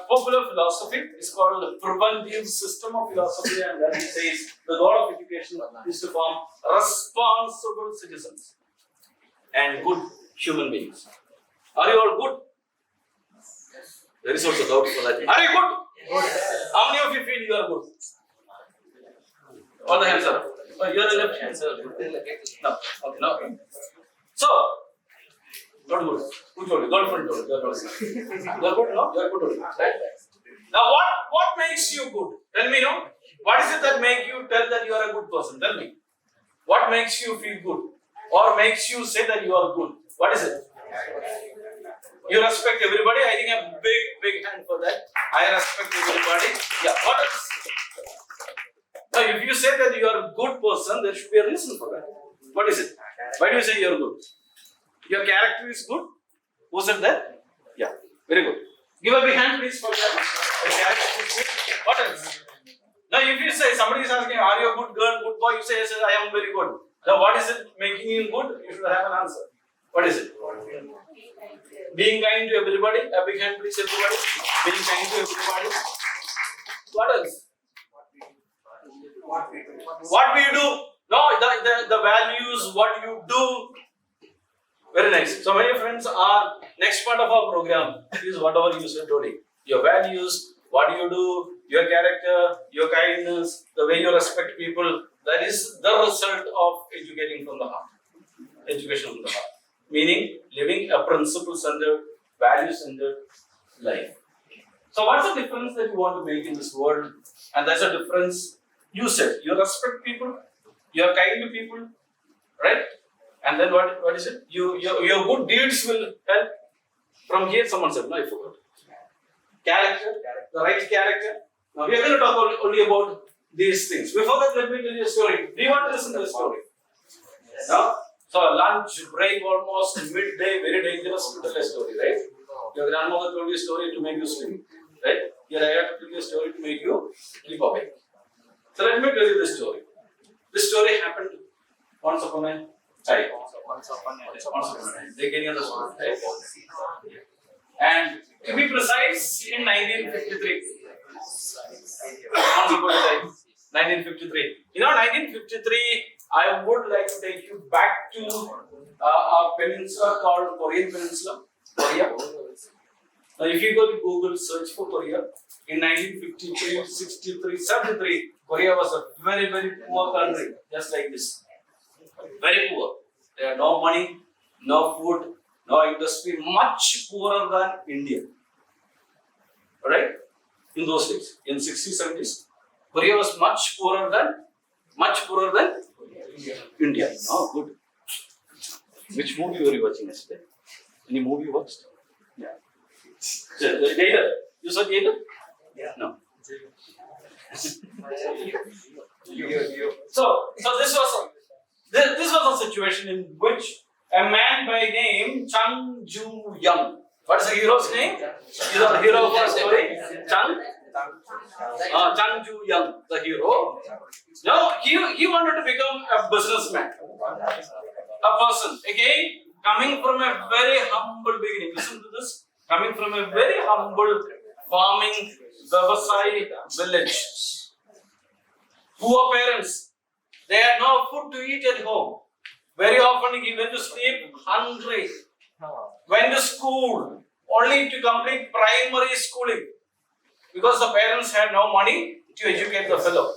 popular philosophy is called the preventive system of philosophy, and that it says the goal of education is to form responsible citizens and good human beings. Are you all good? There is also doubt for that. Are you good? How many of you feel you are good? All the hands up. Oh, you are the left hand, sir. No. Okay, no. So, not good. Who told you? God told you. You are good, no? You are good only. Right? Now, what makes you good? Tell me, no? What is it that makes you tell that you are a good person? Tell me. What makes you feel good? Or makes you say that you are good? What is it? You respect everybody. I think a big hand for that. I respect everybody. Yeah. What else? Now, if you say that you are a good person, there should be a reason for that. What is it? Why do you say you are good? Your character is good. Who said that? Yeah. Very good. Give a big hand, please, for that. Your character is good. What else? Now, if you say somebody is asking, are you a good girl, good boy? You say, yes, I am very good. Now, what is it making you good? You should have an answer. What is it? Being kind to everybody. A big hand, please, everybody. Being kind to everybody. What else? What we do? No, the values, what you do. Very nice. So many friends are next part of our program is whatever you said today. Your values, what you do, your character, your kindness, the way you respect people. That is the result of educating from the heart. Education from the heart. Meaning living a principle-centered, value-centered life. So what's the difference that you want to make in this world? And that's a difference. You said you respect people, you are kind to people, right? And then what is it? Your good deeds will help. From here, someone said, no, I forgot. Character, the right character. Now we are going to talk only about these things. Before that, let me tell you a story. Do you want to listen to the story? No? So lunch break almost midday, very dangerous to tell a story, right? Your grandmother told you a story to make you sleep, right? Here I have to tell you a story to make you sleep awake. So let me tell you this story. This story happened once upon a time. Once upon a time. They can understand, right? And to be precise, in 1953. Once upon a time. 1953. You know, 1953, I would like to take you back to a peninsula called Korean Peninsula, Korea. Now, if you go to Google, search for Korea, in 1953, 63, 73, Korea was a very, very poor country, just like this. Very poor. There had no money, no food, no industry, much poorer than India. Alright? In those days, in 60s, 70s, Korea was much poorer than India. Oh, good. Which movie were you watching yesterday? Any movie you watched? Yeah. Jailer. You saw Jailer? Yeah. No. So this was a situation in which a man by name Chung Ju Young. What is the hero's name? He's the hero of the story. Chung Ju Young, the hero. Now he wanted to become a businessman, a person. Again, coming from a very humble beginning. Listen to this. Coming from a very humble farming Vyavasai village. Poor parents. They had no food to eat at home. Very often he went to sleep hungry. Went to school only to complete primary schooling because the parents had no money to educate the fellow.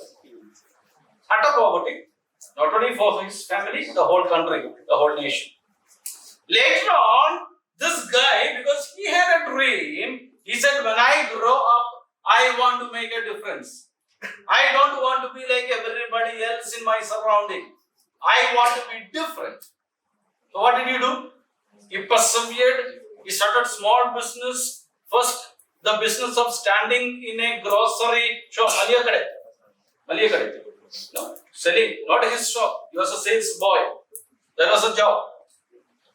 Utter poverty, not only for his family, the whole country, the whole nation. Later on, this guy, because he had a dream, he said, when I grow up, I want to make a difference. I don't want to be like everybody else in my surrounding. I want to be different. So what did he do? He persevered. He started small business. First, the business of standing in a grocery shop. No, selling, not his shop. He was a sales boy. That was a job.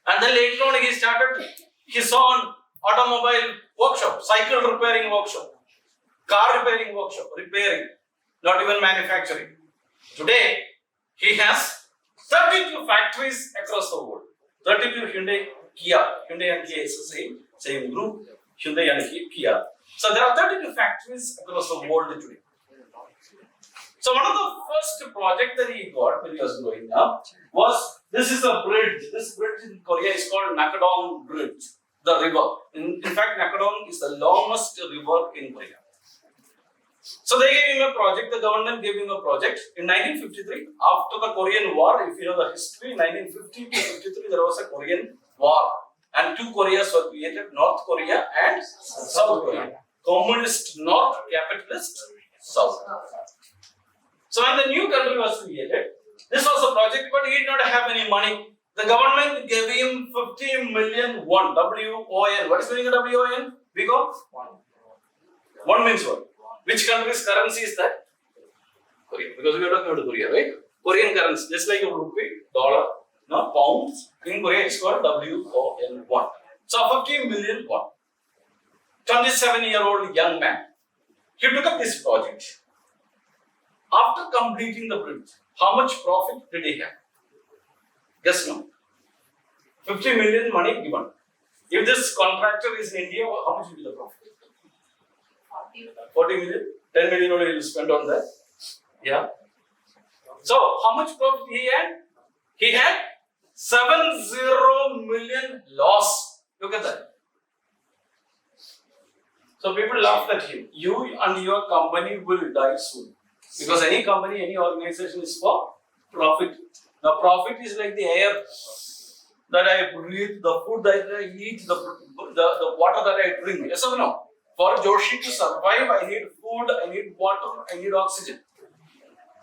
And then later on, he started his own automobile workshop, cycle repairing workshop, car repairing workshop, repairing, not even manufacturing. Today, he has 32 factories across the world. 32 Hyundai, Kia. Hyundai and Kia is the same group, Hyundai and Kia. So there are 32 factories across the world today. So one of the first project that he got when he was growing up was, this is a bridge. This bridge in Korea is called Nakadong Bridge, the river. In fact, Nakadong is the longest river in Korea. So they gave him a project, the government gave him a project in 1953, after the Korean War. If you know the history, 1950 to 53, there was a Korean War. And two Koreas were created, North Korea and South Korea. Communist North, capitalist South. So when the new country was created, this was a project, but he did not have any money. The government gave him 50 million won, W-O-N. What is meaning of W-O-N? Because one means what? Which country's currency is that? Korea. Because we are talking about Korea, right? Korean currency, just like a rupee, dollar, no, pounds. In Korea, it's called W-O-N, won. So 50 million won. 27-year-old young man. He took up this project. After completing the bridge, how much profit did he have? Guess no? 50 million money given. If this contractor is in India, how much will be the profit? 40 million? 10 million only he will spend on that. Yeah. So, how much profit he had? He had 70 million loss. Look at that. So, people laughed at him. You and your company will die soon. Because any company, any organization is for profit. The profit is like the air that I breathe, the food that I eat, the water that I drink. Yes or no? For Joshi to survive, I need food, I need water, I need oxygen.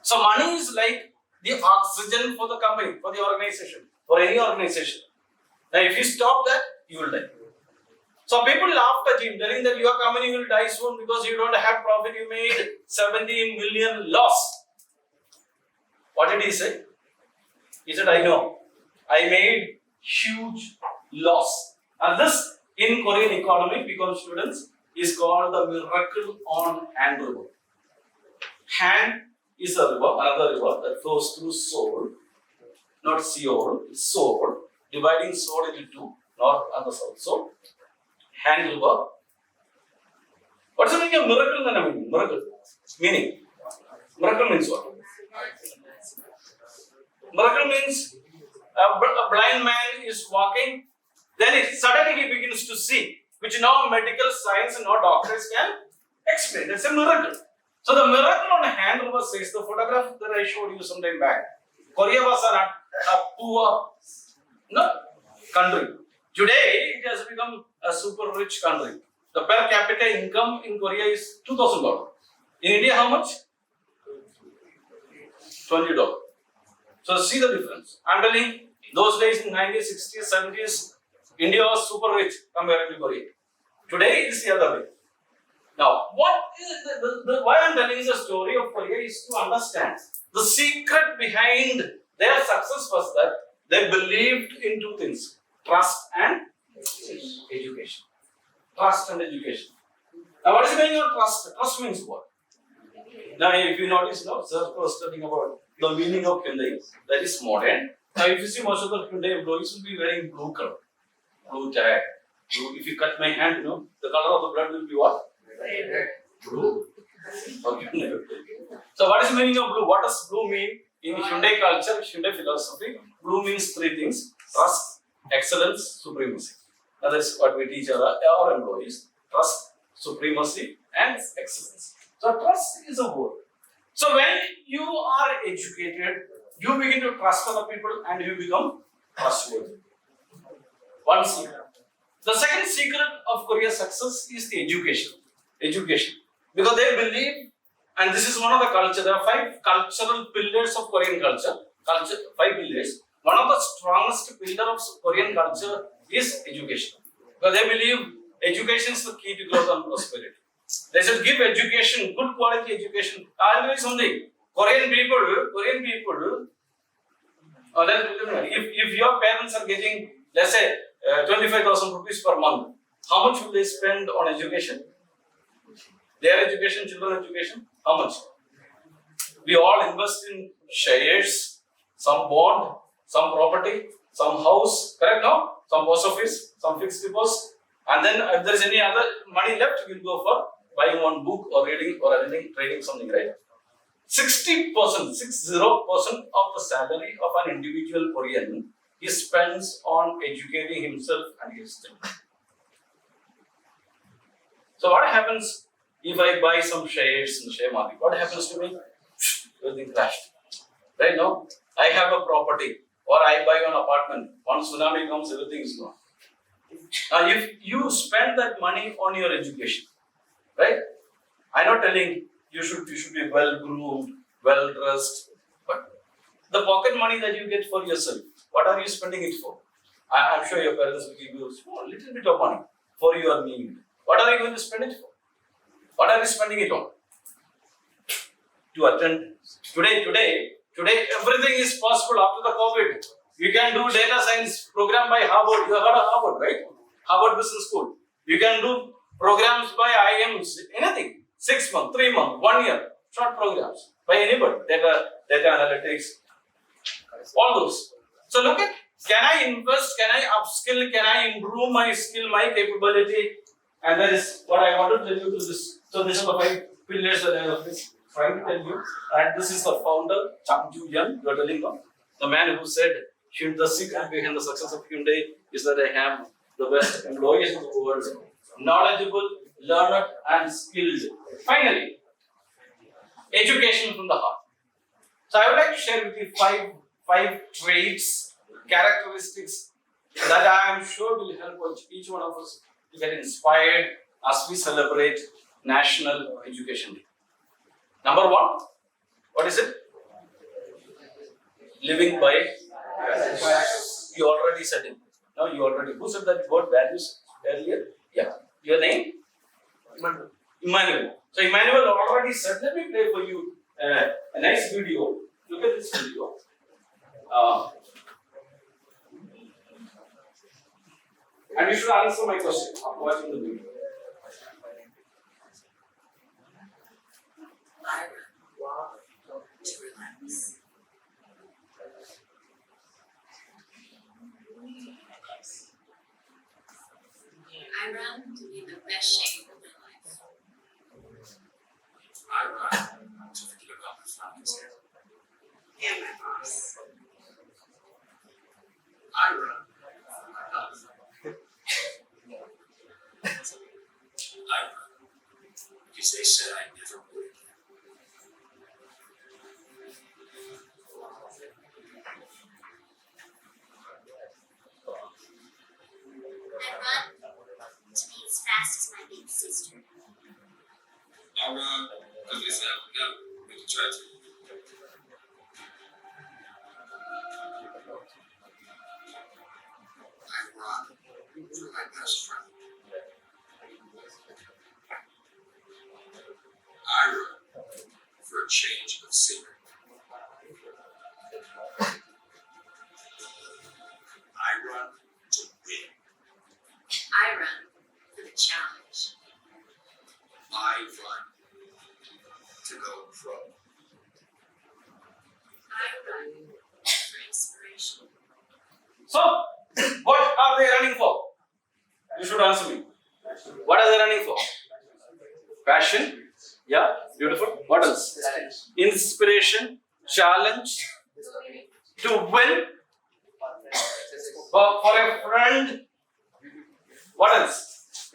So money is like the oxygen for the company, for the organization, for any organization. Now if you stop that, you will die. So people laughed at him, telling that your company will die soon because you don't have profit, you made 70 million loss. What did he say? He said, I know, I made huge loss. And this, in Korean economy, because students, is called the miracle on hand river. Han is a river, another river that flows through Seoul, not Seoul, it's Seoul, dividing Seoul into two, north and the south. So, Han river. What's the meaning of miracle? Miracle. Meaning? Miracle means what? Miracle means a blind man is walking, then suddenly he begins to see, which no medical science and no doctors can explain. That's a miracle. So the miracle on hand river says, the photograph that I showed you some time back, Korea was a poor country. Today it has become a super rich country. The per capita income in Korea is $2,000. In India, how much? $20. So see the difference. I'm telling, those days in 1960s, 70s, India was super rich compared to Korea. Today it is the other way. Now, what is why I'm telling the story of Korea is to understand the secret behind their success was that they believed in two things: trust and education. Trust and education. Now, what is the meaning of trust? Trust means what? Now, if you notice, sir was studying about the meaning of Hyundai, that is modern. Now, if you see most of the Hyundai employees will be wearing blue color, blue tag. Blue. If you cut my hand, the color of the blood will be what? Red. Blue. Okay. So, what is the meaning of blue? What does blue mean in Hyundai culture, Hyundai philosophy? Blue means three things: trust, excellence, supremacy. Now, that's what we teach our employees: trust, supremacy, and excellence. So, trust is a word. So, when you are educated, you begin to trust other people and you become trustworthy. One secret. The second secret of Korea's success is the education. Education. Because they believe, and this is one of the culture, there are 5 cultural pillars of Korean culture. 5 pillars. One of the strongest pillars of Korean culture is education. Because they believe education is the key to growth and prosperity. They should give education, good quality education. I'll tell you something. Korean people, if your parents are getting, let's say, 25,000 rupees per month, How much will they spend on education? Their education, children education, how much? We all invest in shares, some bond, some property, some house, correct now? Some post office, some fixed deposit. And then if there is any other money left, we'll go for buying one book or reading or anything, trading something, right? 60%, 60% of the salary of an individual Korean he spends on educating himself and his children. So what happens if I buy some shares in the share market? What happens to me? Everything crashed. Right now, I have a property or I buy an apartment. One tsunami comes, everything is gone. Now, if you spend that money on your education, right? I'm not telling you should be well groomed, well dressed, but the pocket money that you get for yourself, what are you spending it for? I'm sure your parents will give you a small little bit of money for your need. What are you going to spend it for? What are you spending it on? To attend today, everything is possible after the COVID. You can do data science program by Harvard. You have heard of Harvard, right? Harvard Business School. You can do programs by IIMs, anything. 6 months, 3 months, 1 year, short programs by anybody. Data analytics, all those. So look at, can I invest, can I upskill, can I improve my skill, my capability? And that is what I want to tell you to this. So these are the 5 pillars that I was trying to tell you. And this is the founder, Chang Ju Yan, you are telling them. The man who said, the secret behind the success of Hyundai is that I have the best employees in the world, knowledgeable, learned, and skilled. Finally, education from the heart. So I would like to share with you five traits, characteristics that I am sure will help each one of us to get inspired as we celebrate National Education Day. Number 1, what is it? Living by values. You already said it. No, you already. Who said that word values earlier? Yeah. Your name? Emmanuel. So Emmanuel already said. Let me play for you a nice video. Look at this video. And you should answer my question after watching the video. To relax. I run to be in the best shape of my life. I run to forget about my families And my boss. I run for my health. I run because they said I never would again. I run to be as fast as my big sister. I run because they said I would never make a church. I run for my best friend. I run for a change of scenery. I run to win. I run for the challenge. I run to go pro. I run for inspiration. So, what are they running for? You should answer me. What are they running for? Passion. Yeah, beautiful. What else? Inspiration, challenge, to win, for a friend. What else?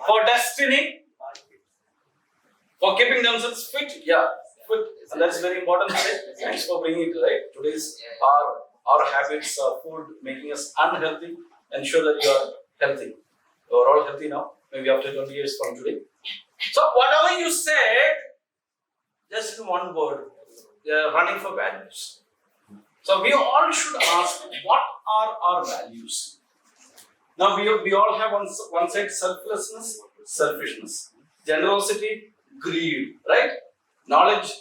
For destiny, for keeping themselves fit. Yeah, fit. And that's very important today. Thanks for bringing it, right? Today's our habits, food making us unhealthy. Ensure that you are healthy. You are all healthy now. Maybe after 20 years from today. So whatever you said, just in one word, they are running for values. So we all should ask, what are our values? Now we all have one side selflessness, selfishness, generosity, greed, right? Knowledge,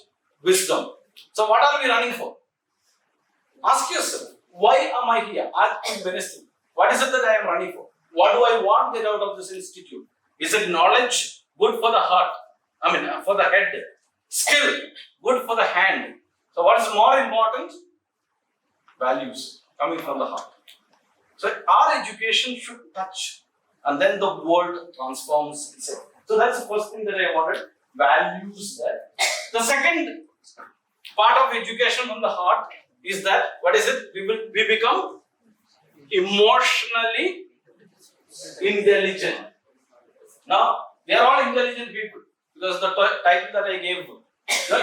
wisdom. So what are we running for? Ask yourself, why am I here? Ask me Wednesday. What is it that I am running for? What do I want to get out of this institute? Is it knowledge good for the heart? For the head. Skill good for the hand. So what is more important? Values coming from the heart. So our education should touch, and then the world transforms itself. So that's the first thing that I wanted. Values there. The second part of education from the heart is that, what is it? We become emotionally intelligent. Now, we are all intelligent people because the title that I gave,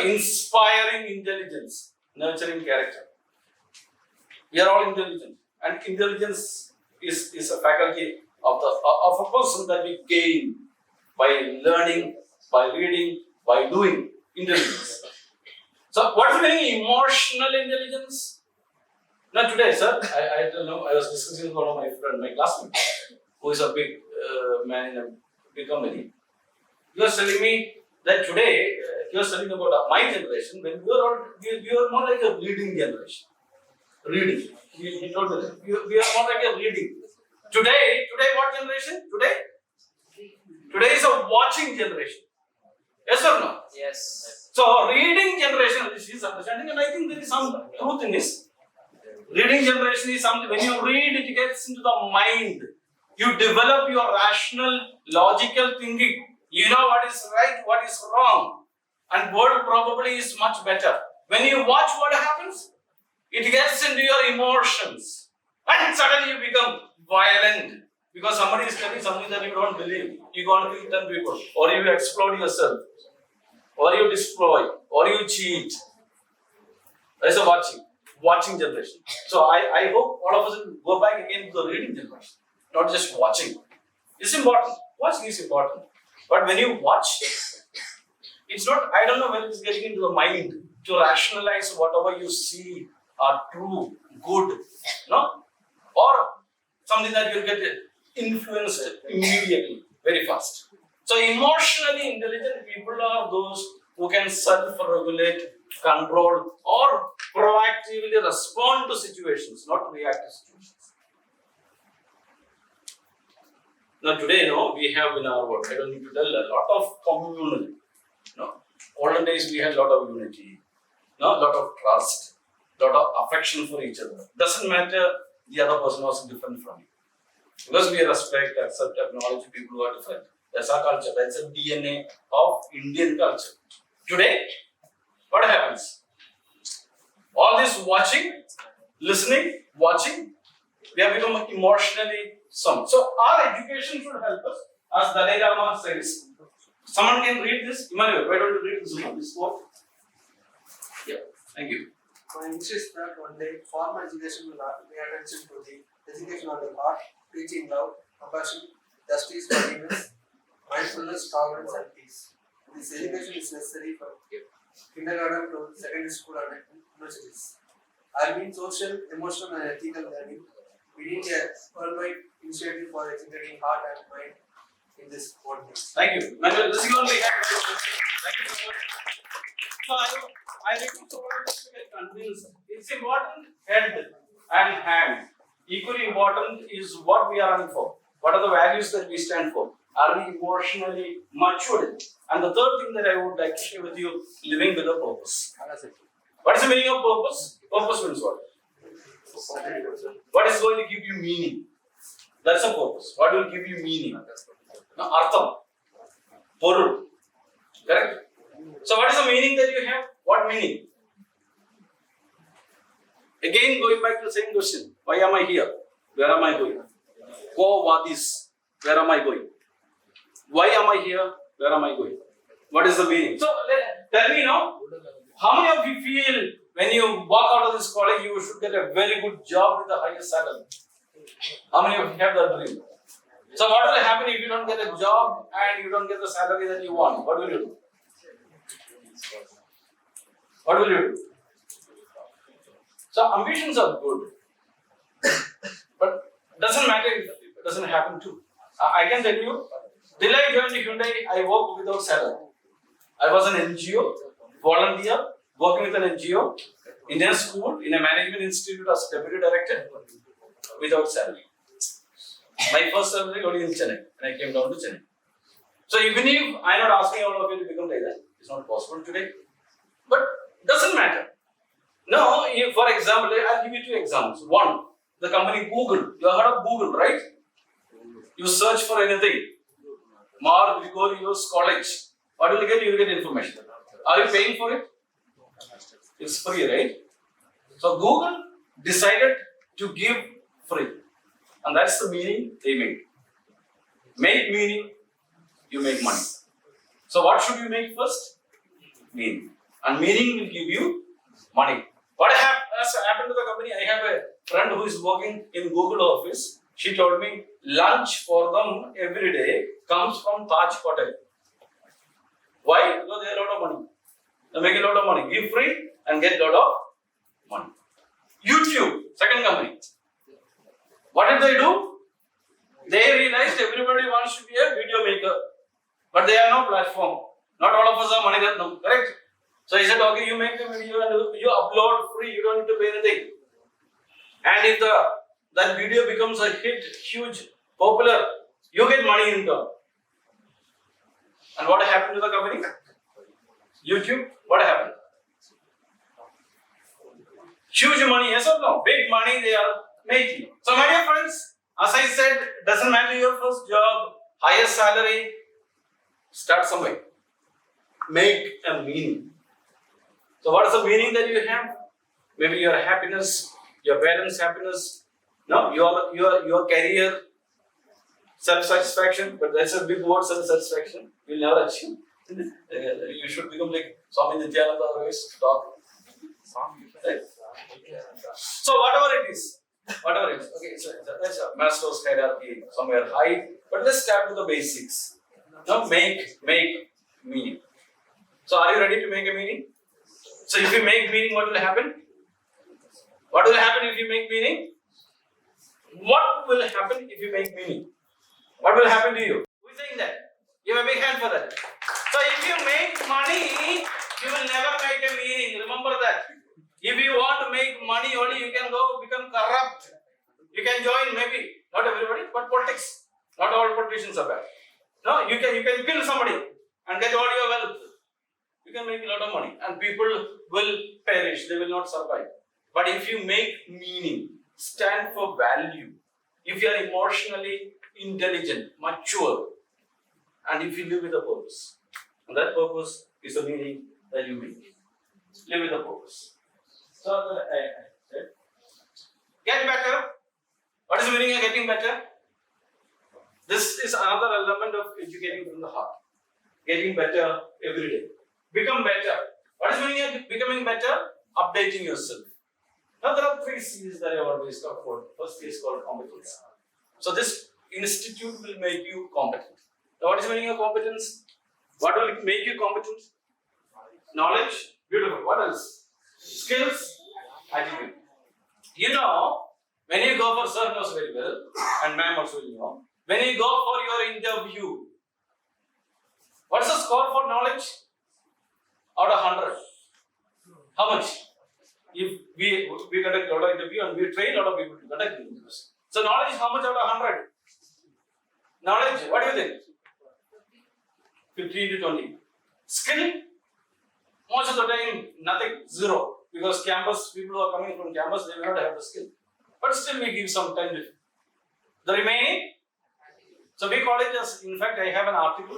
inspiring intelligence, nurturing character. We are all intelligent, and intelligence is a faculty of a person that we gain by learning, by reading, by doing. Intelligence. So, what is the meaning emotional intelligence? Now today, sir, I don't know, I was discussing with one of my friends, my classmate, who is a big man in a big company. He was telling me that today, he was telling about my generation, when we were more like a reading generation. Reading. He told me that. We are more like a reading. Today what generation? Today is a watching generation. Yes or no? Yes. So, reading generation, this is understanding, and I think there is some truth in this. Reading generation is something, when you read, it gets into the mind. You develop your rational, logical thinking. You know what is right, what is wrong. And world probably is much better. When you watch, what happens? It gets into your emotions. And suddenly you become violent. Because somebody is telling something that you don't believe. You go and kill 10 people. Or you explode yourself. Or you destroy. Or you cheat. That's a watching generation. So I hope all of us will go back again to the reading generation. Not just watching. It's important. Watching is important. But when you watch, it's not, I don't know when it's getting into the mind to rationalize whatever you see are true, good, no? Or something that you get influenced immediately, very fast. So emotionally intelligent people are those who can self-regulate, control, or proactively respond to situations, not react to situations. Now today, we have in our world, I don't need to tell, a lot of communal. Olden days we had a lot of unity, a lot of trust, a lot of affection for each other. Doesn't matter the other person was different from you. Because we respect, accept, acknowledge people who are different. That's our culture. That's the DNA of Indian culture. Today, what happens? All this watching, listening, watching, we have become emotionally sound. So our education should help us, as Dalai Lama says. Someone can read this. Emmanuel, why don't you read this quote? Yeah, thank you. My wish is that one day formal education will pay attention to the education of the heart, preaching love, compassion, justice, forgiveness, mindfulness, tolerance, and peace. This education is necessary for kindergarten to secondary school and universities. I mean social, emotional, and ethical learning. We need a worldwide initiative for educating heart and mind in this world. Thank you. Manuel, this is only. Thank you so much. So I request all of us to get convinced. It's important head and hand. Equally important is what we are running for. What are the values that we stand for? Are we emotionally matured? And the third thing that I would like to share with you, living with a purpose. What is the meaning of purpose? Purpose means what? What is going to give you meaning? That's a purpose. What will give you meaning? Now, artham. Porul. Correct? So, what is the meaning that you have? What meaning? Again, going back to the same question. Why am I here? Where am I going? Quo vadis. Where am I going? Why am I here? Where am I going? What is the meaning? So, tell me now, how many of you feel when you walk out of this college, you should get a very good job with the highest salary? How many of you have that dream? So, what will happen if you don't get a job and you don't get the salary that you want? What will you do? What will you do? So, ambitions are good, but doesn't matter if it doesn't happen too. I can tell you, till I joined Hyundai, I worked without salary. I was an NGO, volunteer, working with an NGO, in a school, in a management institute as deputy director, without salary. My first salary only in Chennai, and I came down to Chennai. So even if I'm not asking all of you to become like that, it's not possible today. But doesn't matter. Now, if, for example, I'll give you two examples. One, the company Google. You have heard of Google, right? You search for anything. Mar Gregorius College. What will you get? You will get information. Are you paying for it? It's free, right? So Google decided to give free. And that's the meaning they made. Make meaning, you make money. So what should you make first? Meaning. And meaning will give you money. What has happened to the company? I have a friend who is working in Google office. She told me lunch for them every day comes from Taj Hotel. Why? Because they have a lot of money. They make a lot of money. Give free and get a lot of money. YouTube, second company. What did they do? They realized everybody wants to be a video maker. But they have no platform. Not all of us are money ratnam, correct? So he said, okay, you make the video and you upload free, you don't need to pay anything. And if that video becomes a hit, huge, popular, you get money in return. And what happened to the company? YouTube, what happened? Huge money, yes or no? Big money they are making. So my dear friends, as I said, doesn't matter your first job, highest salary, start somewhere. Make a meaning. So what is the meaning that you have? Maybe your happiness, your parents' happiness, no, your career, self-satisfaction, but that's a big word, self-satisfaction. You'll never achieve. You should become like Swami Nityananda always talk. Right? So whatever it is, okay, so that's a Maslow's hierarchy, somewhere high, but let's start with the basics. Now make meaning. So are you ready to make a meaning? So if you make meaning, what will happen? What will happen if you make meaning? What will happen if you make meaning? What will happen to you? Who is saying that? Give a big hand for that. So if you make money, you will never make a meaning. Remember that. If you want to make money only, you can go become corrupt. You can join maybe, not everybody, but politics. Not all politicians are bad. No, you can kill somebody and get all your wealth. You can make a lot of money and people will perish, they will not survive. But if you make meaning, stand for value, if you are emotionally intelligent, mature, and if you live with a purpose, and that purpose is the meaning that you make. Live with a purpose. So, get better. What is the meaning of getting better? This is another element of educating from the heart. Getting better every day. Become better. What is the meaning of becoming better? Updating yourself. Now there are 3 C's that I always talk about. First C is called competence. So this institute will make you competent. Now what is the meaning of competence? What will make you competent? Knowledge. Beautiful. What else? Skills. Attitude. You know, when you go for, sir knows very well, and ma'am also will know, when you go for your interview, what's the score for knowledge? Out of 100. How much? If we conduct a lot of interview and we train a lot of people to conduct interviews. So knowledge, how much out of 100? Knowledge, what do you think? 15 to 20. Skill, most of the time nothing, 0. Because campus, people who are coming from campus, they will not have the skill. But still we give some time. The remaining, so we call it as, in fact I have an article,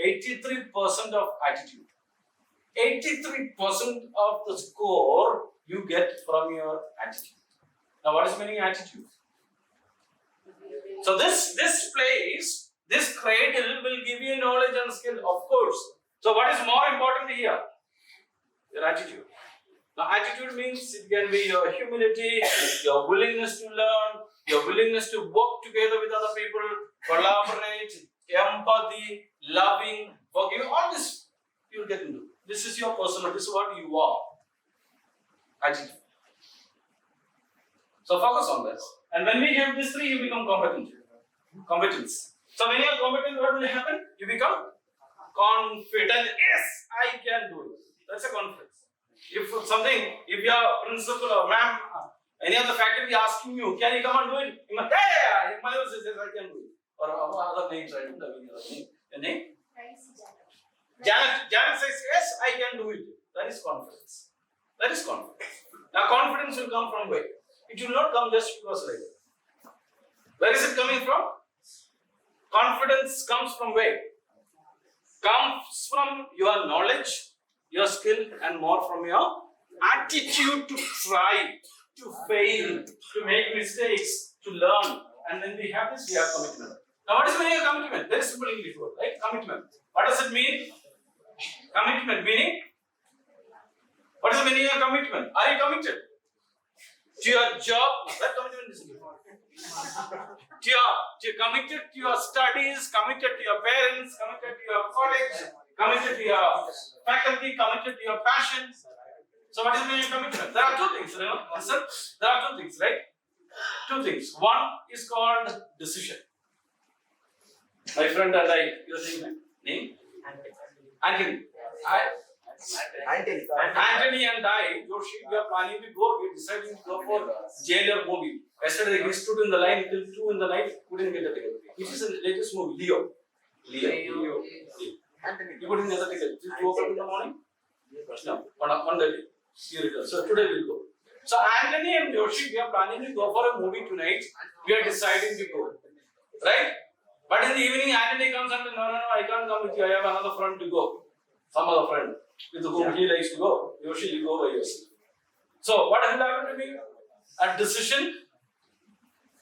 83% of attitude. 83% of the score you get from your attitude. Now what is meaning attitude? So this place, this cradle will give you knowledge and skill, of course. So what is more important here? Your attitude. Now attitude means it can be your humility, your willingness to learn, your willingness to work together with other people, collaborate, empathy, loving, forgiving, all this you will get into. This is your personal, this is what you are. Attitude. So focus on this. And when we have these 3, you become competent. Competence. So when you are competent, what will happen? You become confident. Yes, I can do it. That's a confidence. If your principal or ma'am, any of the faculty asking you, can you come and do it? You must, yeah, else says I can do it. Or other names, I don't have any other name. A name? Janet says, yes, I can do it. That is confidence. That is confidence. Now, confidence will come from where? It will not come just because like that. Where is it coming from? Confidence comes from where? Comes from your knowledge, your skill, and more from your attitude to try, to fail, to make mistakes, to learn. And when we have this, we have commitment. Now, what is the meaning of commitment? Very simple English word, right? Commitment. What does it mean? Commitment meaning? What is the meaning of commitment? Are you committed to your job? That commitment is important. To committed to your studies, committed to your parents, committed to your college, committed to your faculty, committed to your passion. So, what is the meaning of commitment? There are two things, listen. There are two things, right? Two things. One is called decision. My friend and I, you're saying my name? Anthony. Anthony and I, Joshi, we are planning to go. We decided to go for jailer movie. Yesterday he stood in the line till 2 in the night, couldn't get the ticket. It is the latest movie, Leo. Anthony, you couldn't get the ticket. Till 2 o'clock in the morning? No, one day. So today we'll go. So Anthony and Joshi, we are planning to go for a movie tonight. We are deciding to go. Right? But in the evening, Anthony comes and says, no, I can't come with you. I have another friend to go. Some other friend with whom he likes to go. Yoshi, you go by yourself. So, what will happen to me? A decision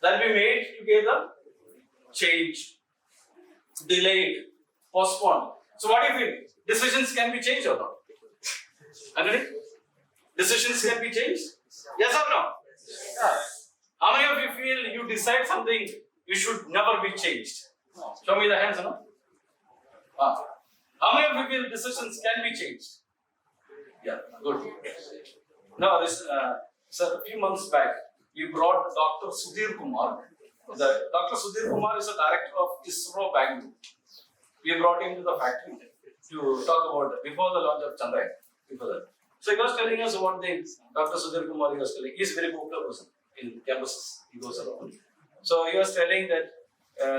that we made together, changed, delayed, postponed. So, what do you feel? Decisions can be changed or not? Anthony? Decisions can be changed? Yes or no? Yes. How many of you feel you decide something you should never be changed? Show me the hands, no? How many of you feel decisions can be changed? Yeah, good. Now, sir, a few months back, we brought Dr. Sudhir Kumar. Dr. Sudhir Kumar is a director of ISRO Bangalore. We brought him to the factory to talk about before the launch of Chandrayaan. Before that. So he was telling us about things. Dr. Sudhir Kumar, he was telling, he is a very popular person in campuses. He goes around. So he was telling that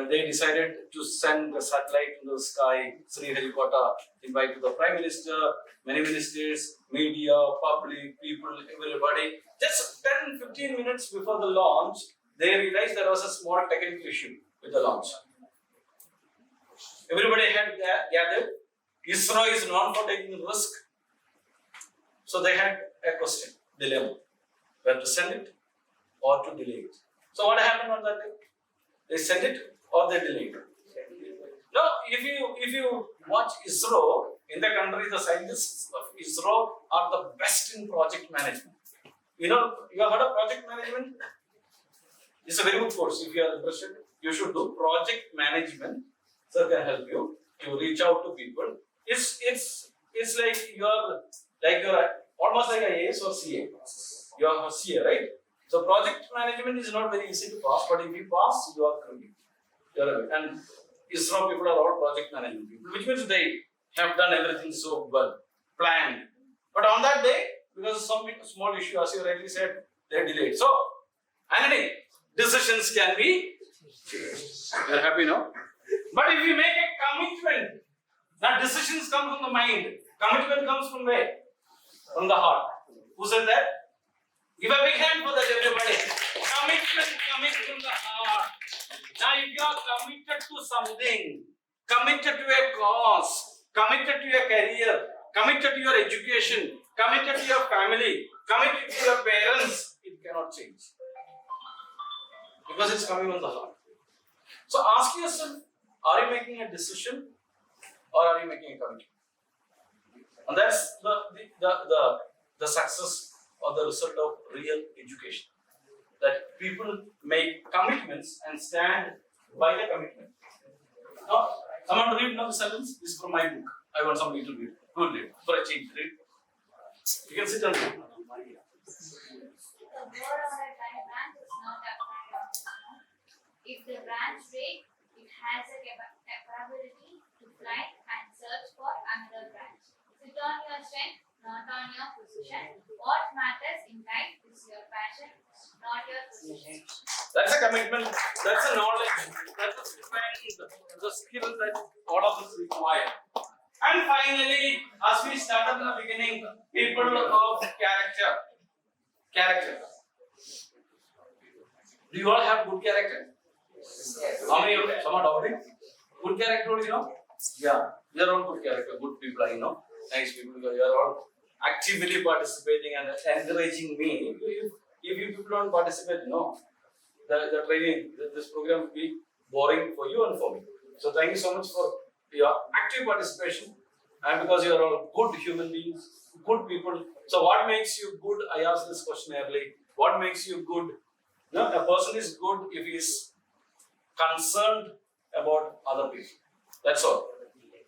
they decided to send a satellite in the sky, Sri Harikota, invite the Prime Minister, many ministers, media, public, people, everybody. Just 10-15 minutes before the launch, they realized there was a small technical issue with the launch. Everybody had gathered. ISRO is known for taking risk. So they had a question, dilemma, whether to send it or to delay it. So what happened on that day? They sent it or they delayed it. Now, if you watch ISRO, in the country, the scientists of ISRO are the best in project management. You know, you have heard of project management? It's a very good course. If you are interested, you should do project management. So can help you to reach out to people. It's like you're almost like IAS or CA. You are a CA, right? So project management is not very easy to pass, but if you pass, you are credit. And ISRO people are all project management people, which means they have done everything so well, planned. But on that day, because of some small issue, as you rightly said, they delayed. So, Anthony, decisions can be changed. You're happy now? But if you make a commitment, that decisions come from the mind. Commitment comes from where? From the heart. Who said that? Give a big hand for that, everybody. Commitment coming from the heart. Now, if you are committed to something, committed to a cause, committed to your career, committed to your education, committed to your family, committed to your parents, it cannot change. Because it's coming from the heart. So ask yourself, are you making a decision or are you making a commitment? And that's the success or the result of real education. That people make commitments and stand by the commitment. Now, someone read another sentence. This is from my book. I want somebody to read. Good read. For a change, read. You can sit and read. If the branch breaks, it has a capability to fly and search for another branch. Sit on your strength, not on your position. What matters in life is your passion, not your position. That's a commitment, that's a knowledge, that's a strength, the skill that all of us require. And finally, as we started in the beginning, people of character. Character. Do you all have good character? How many of you? Some are doubting. Good character, you know? Yeah, we are all good character, good people, I know. Nice people, you are all actively participating and encouraging me. If you people don't participate, no. The training, this program will be boring for you and for me. So thank you so much for your active participation. And because you are all good human beings, good people. So what makes you good? I asked this question earlier. What makes you good? No, a person is good if he is concerned about other people. That's all.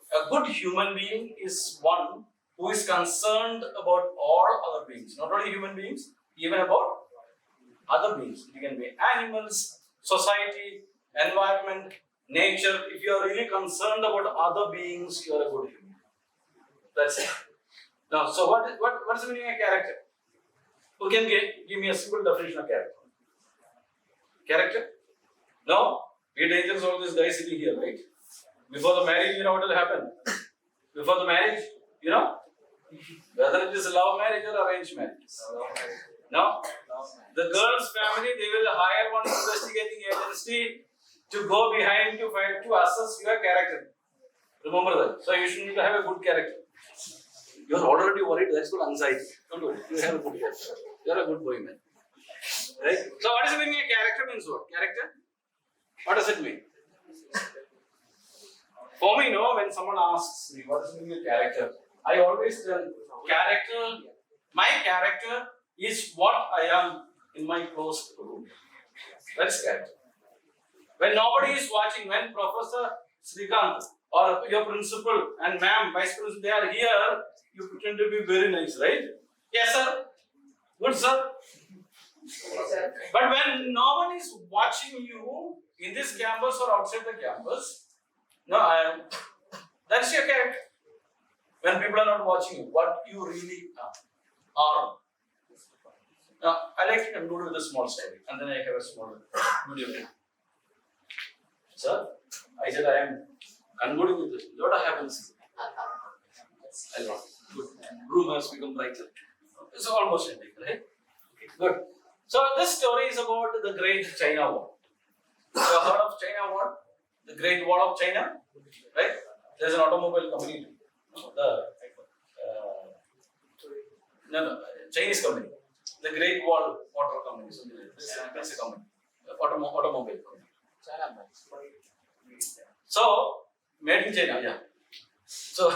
A good human being is one who is concerned about all other beings, not only human beings, even about other beings. It can be animals, society, environment, nature. If you are really concerned about other beings, you are a good human. That's it. Now, so what's the meaning of character? Who can give me a simple definition of character? Character? No? We dangerous all these guys sitting here, right? Before the marriage, you know what will happen? Before the marriage, you know? Whether it is a love marriage or arranged marriage. No? The girl's family, they will hire one investigating agency to go behind to find to assess your character. Remember that. So you should need to have a good character. You are already worried, that's called anxiety. Don't worry, you have a good character. You are a good boy, man. Right? So what does it mean? Character means what? Character? What does it mean? For me, no, when someone asks me what does it mean character, I always tell character, my character is what I am in my closed room. That's character. When nobody is watching, when Professor Srikanth or your principal and ma'am, vice principal, they are here, you pretend to be very nice, right? Yes, sir. Good, sir. But when no one is watching you in this campus or outside the campus, no, that's your character. When people are not watching you, what you really are. Now, I like to conclude with a small story, and then I have a small video. Sir, I said I am concluding with this. What happens? I love it. Good. Room has become brighter. It's almost ending, right? Okay, good. So this story is about the Great China Wall. You have heard of China Wall? The Great Wall of China, right? There's an automobile company. Chinese company. The Great Wall Water Company. That's a company. Automobile company. So, made in China, yeah. So,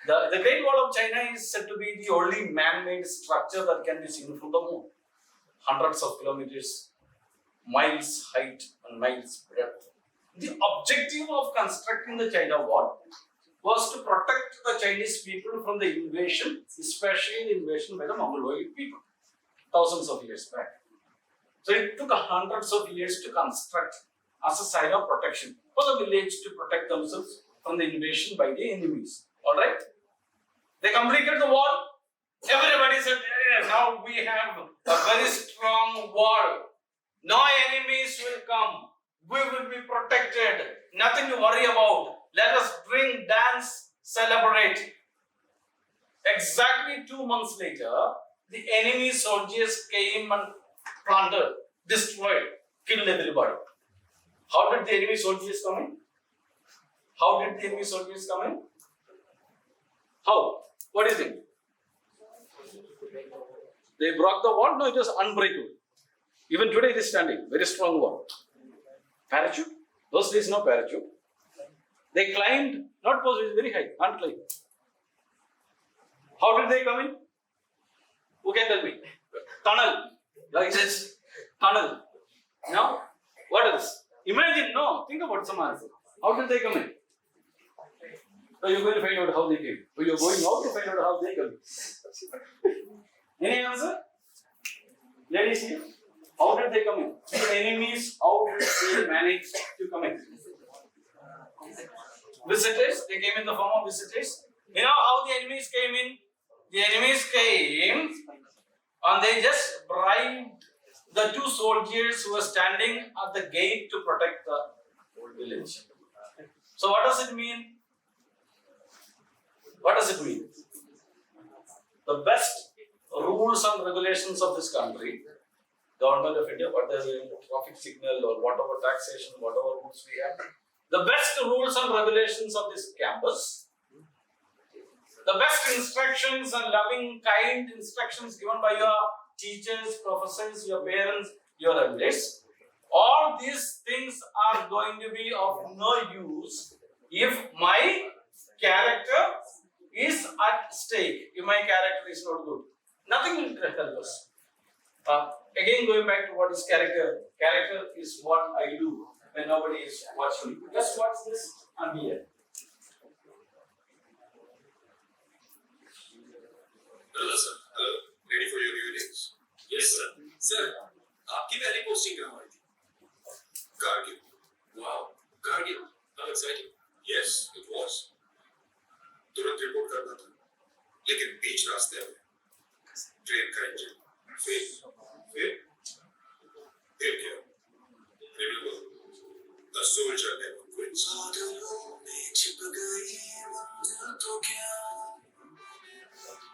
the Great Wall of China is said to be the only man-made structure that can be seen from the moon. Hundreds of kilometers, miles height and miles breadth. The objective of constructing the China Wall was to protect the Chinese people from the invasion, especially the invasion by the Mongoloid people, thousands of years back. So it took hundreds of years to construct as a sign of protection for the village to protect themselves from the invasion by the enemies. Alright? They completed the wall. Everybody said, yes, now we have a very strong wall. No enemies will come. We will be protected. Nothing to worry about. Let us drink, dance, celebrate. Exactly 2 months later, the enemy soldiers came and plundered, destroyed, killed everybody. How did the enemy soldiers come in? How did the enemy soldiers come in? How? What do you think? They broke the wall? No, it was unbreakable. Even today it is standing, very strong wall. Parachute? Those days no parachute. They climbed, not possible, it's very high, can't climb. How did they come in? Who can tell me? Tunnel. Like this, tunnel. Now, what else? Imagine, no, think about some answer. How did they come in? So you're going to find out how they came. So you're going out to find out how they came. Any answer? Ladies here? How did they come in? The enemies, how did they manage to come in? Visitors, they came in the form of visitors. You know how the enemies came in? the enemies came and they just bribed the two soldiers who were standing at the gate to protect the village. So what does it mean? What does it mean? The best rules and regulations of this country, government of India, whatever traffic signal or whatever taxation, whatever rules we have, the best rules and regulations of this campus, the best instructions and loving, kind instructions given by your teachers, professors, your parents, your elders, all these things are going to be of no use if my character is at stake, if my character is not good. Nothing will help us. Again, going back to what is character. Character is what I do when nobody is watching. Just watch this and be here. Hello sir. Hello. Ready for your readings? Yes sir. Sir, आपकी पहली posting कहाँ हुई थी? Kargil. Wow. Kargil. How exciting. Yes, it was. तुरंत report करना था, लेकिन बीच रास्ते में ट्रेन का इंजन फिर क्या? Remember, the soldier never quits. बादलों में छिप गई मंजिल तो क्या?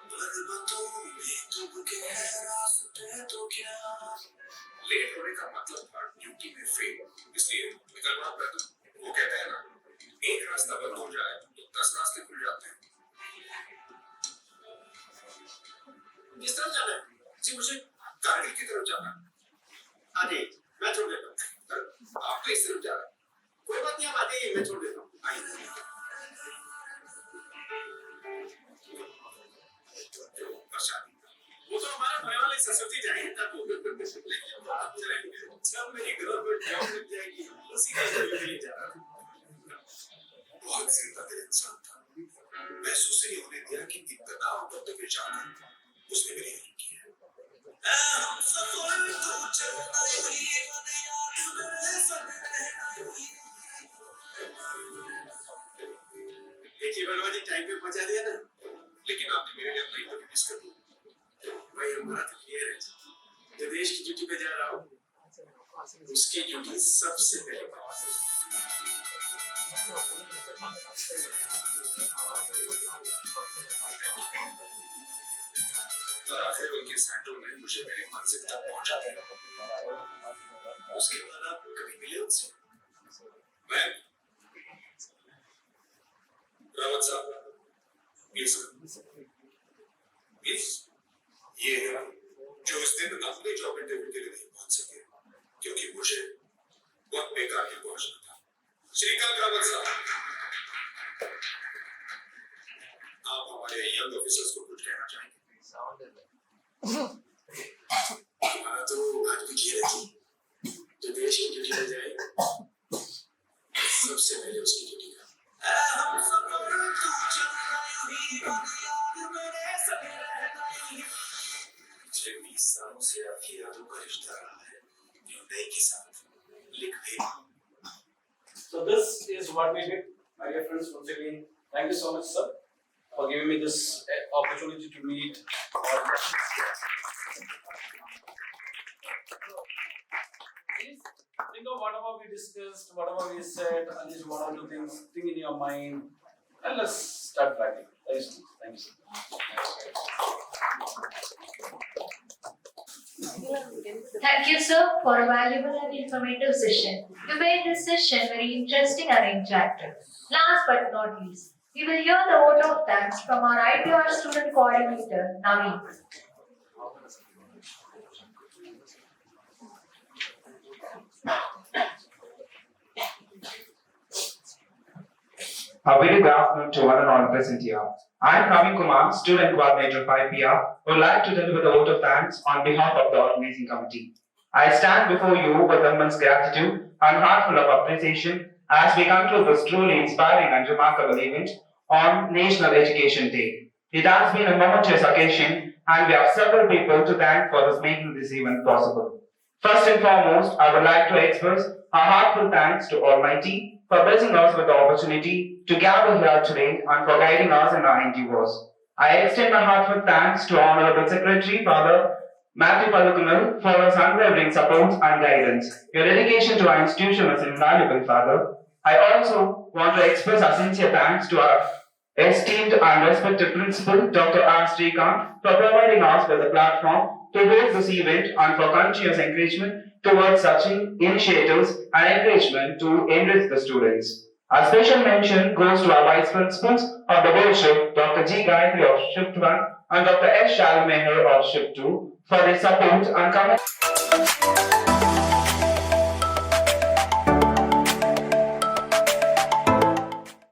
पर्वतों में डूब के रास्ते तो क्या? लेट होने का मतलब था ड्यूटी में फेल, इसलिए निकलना पड़ा। वो कहते हैं ना, एक रास्ता बंद हो जाए तो 10 रास्ते खुल जाते हैं। किस तरफ जाना है? जी मुझे कारगिल की तरफ जाना है। आगे मैं छोड़ देता हूँ। आप तो इस तरफ जा रहे हैं। कोई बात नहीं, आप आगे मैं छोड़ देता हूँ। आइए। वो तो हमारा भय वाले सरस्वती जाएंगे तब जब मेरी गवर्नमेंट जॉब लग जाएगी उसी का ले जा रहा हूँ। बहुत जिंदा दिल इंसान था, महसूस ही होने दिया कि इतना ऊपर तक जाकर उसने मेरी हेल्प की है। देखिए भगवान जी टाइम पे पहुंचा दिया ना, लेकिन आपने मेरे लिए अपनी ड्यूटी मिस कर दी। भाई हमारा तो क्लियर है, जो देश की ड्यूटी पे जा रहा हूँ उसकी ड्यूटी सबसे पहले और आखिर उनके सैंडो ने मुझे मेरी मंजिल तक पहुंचा दिया। उसके बाद आप कभी मिले उनसे? मैं रावत साहब, प्लीज ये है जो उस दिन अपने जॉब इंटरव्यू के लिए नहीं पहुंच सके क्योंकि मुझे वक्त पे कारगिल पहुंचना था। श्रीकांत रावत साहब, आप हमारे यंग ऑफिसर्स को कुछ कहना चाहेंगे? हमारा तो आज भी किया थी, जो देश की ड्यूटी पे जाए सबसे पहले उसकी ड्यूटी का। पिछले 20 सालों से आपकी यादों का रिश्ता रहा है, न्यूनतम के साथ लिख भी। So this is what we did, my dear friends. Once again, thank you so much, sir, for giving me this opportunity to meet. Please think of whatever we discussed, whatever we said, at least one or two things, think in your mind, and let's start writing. Thank you, sir. Thank you, sir, for a valuable and informative session. You made this session very interesting and interactive. Last but not least, we will hear the vote of thanks from our IPR student coordinator, Naveen. A very good afternoon to one and all present here. I am Naveen Kumar, student coordinator of IPR, who would like to deliver the vote of thanks on behalf of the organizing committee. I stand before you with immense gratitude and heart full of appreciation as we conclude this truly inspiring and remarkable event on National Education Day. It has been a momentous occasion and we have several people to thank for making this event possible. First and foremost, I would like to express a heartfelt thanks to Almighty for blessing us with the opportunity to gather here today and for guiding us in our endeavors. I extend my heartfelt thanks to Honorable Secretary Father Matthew Palukunal for his unwavering support and guidance. Your dedication to our institution is invaluable, Father. I also want to express our sincere thanks to our esteemed and respected Principal, Dr. R. Srikanth, for providing us with a platform to hold this event and for continuous encouragement towards such initiatives and encouragement to enrich the students. A special mention goes to our Vice Principals of the Board Shift, Dr. G. Gayatri of Shift 1 and Dr. S. Shalmeher of Shift 2 for their support and comment.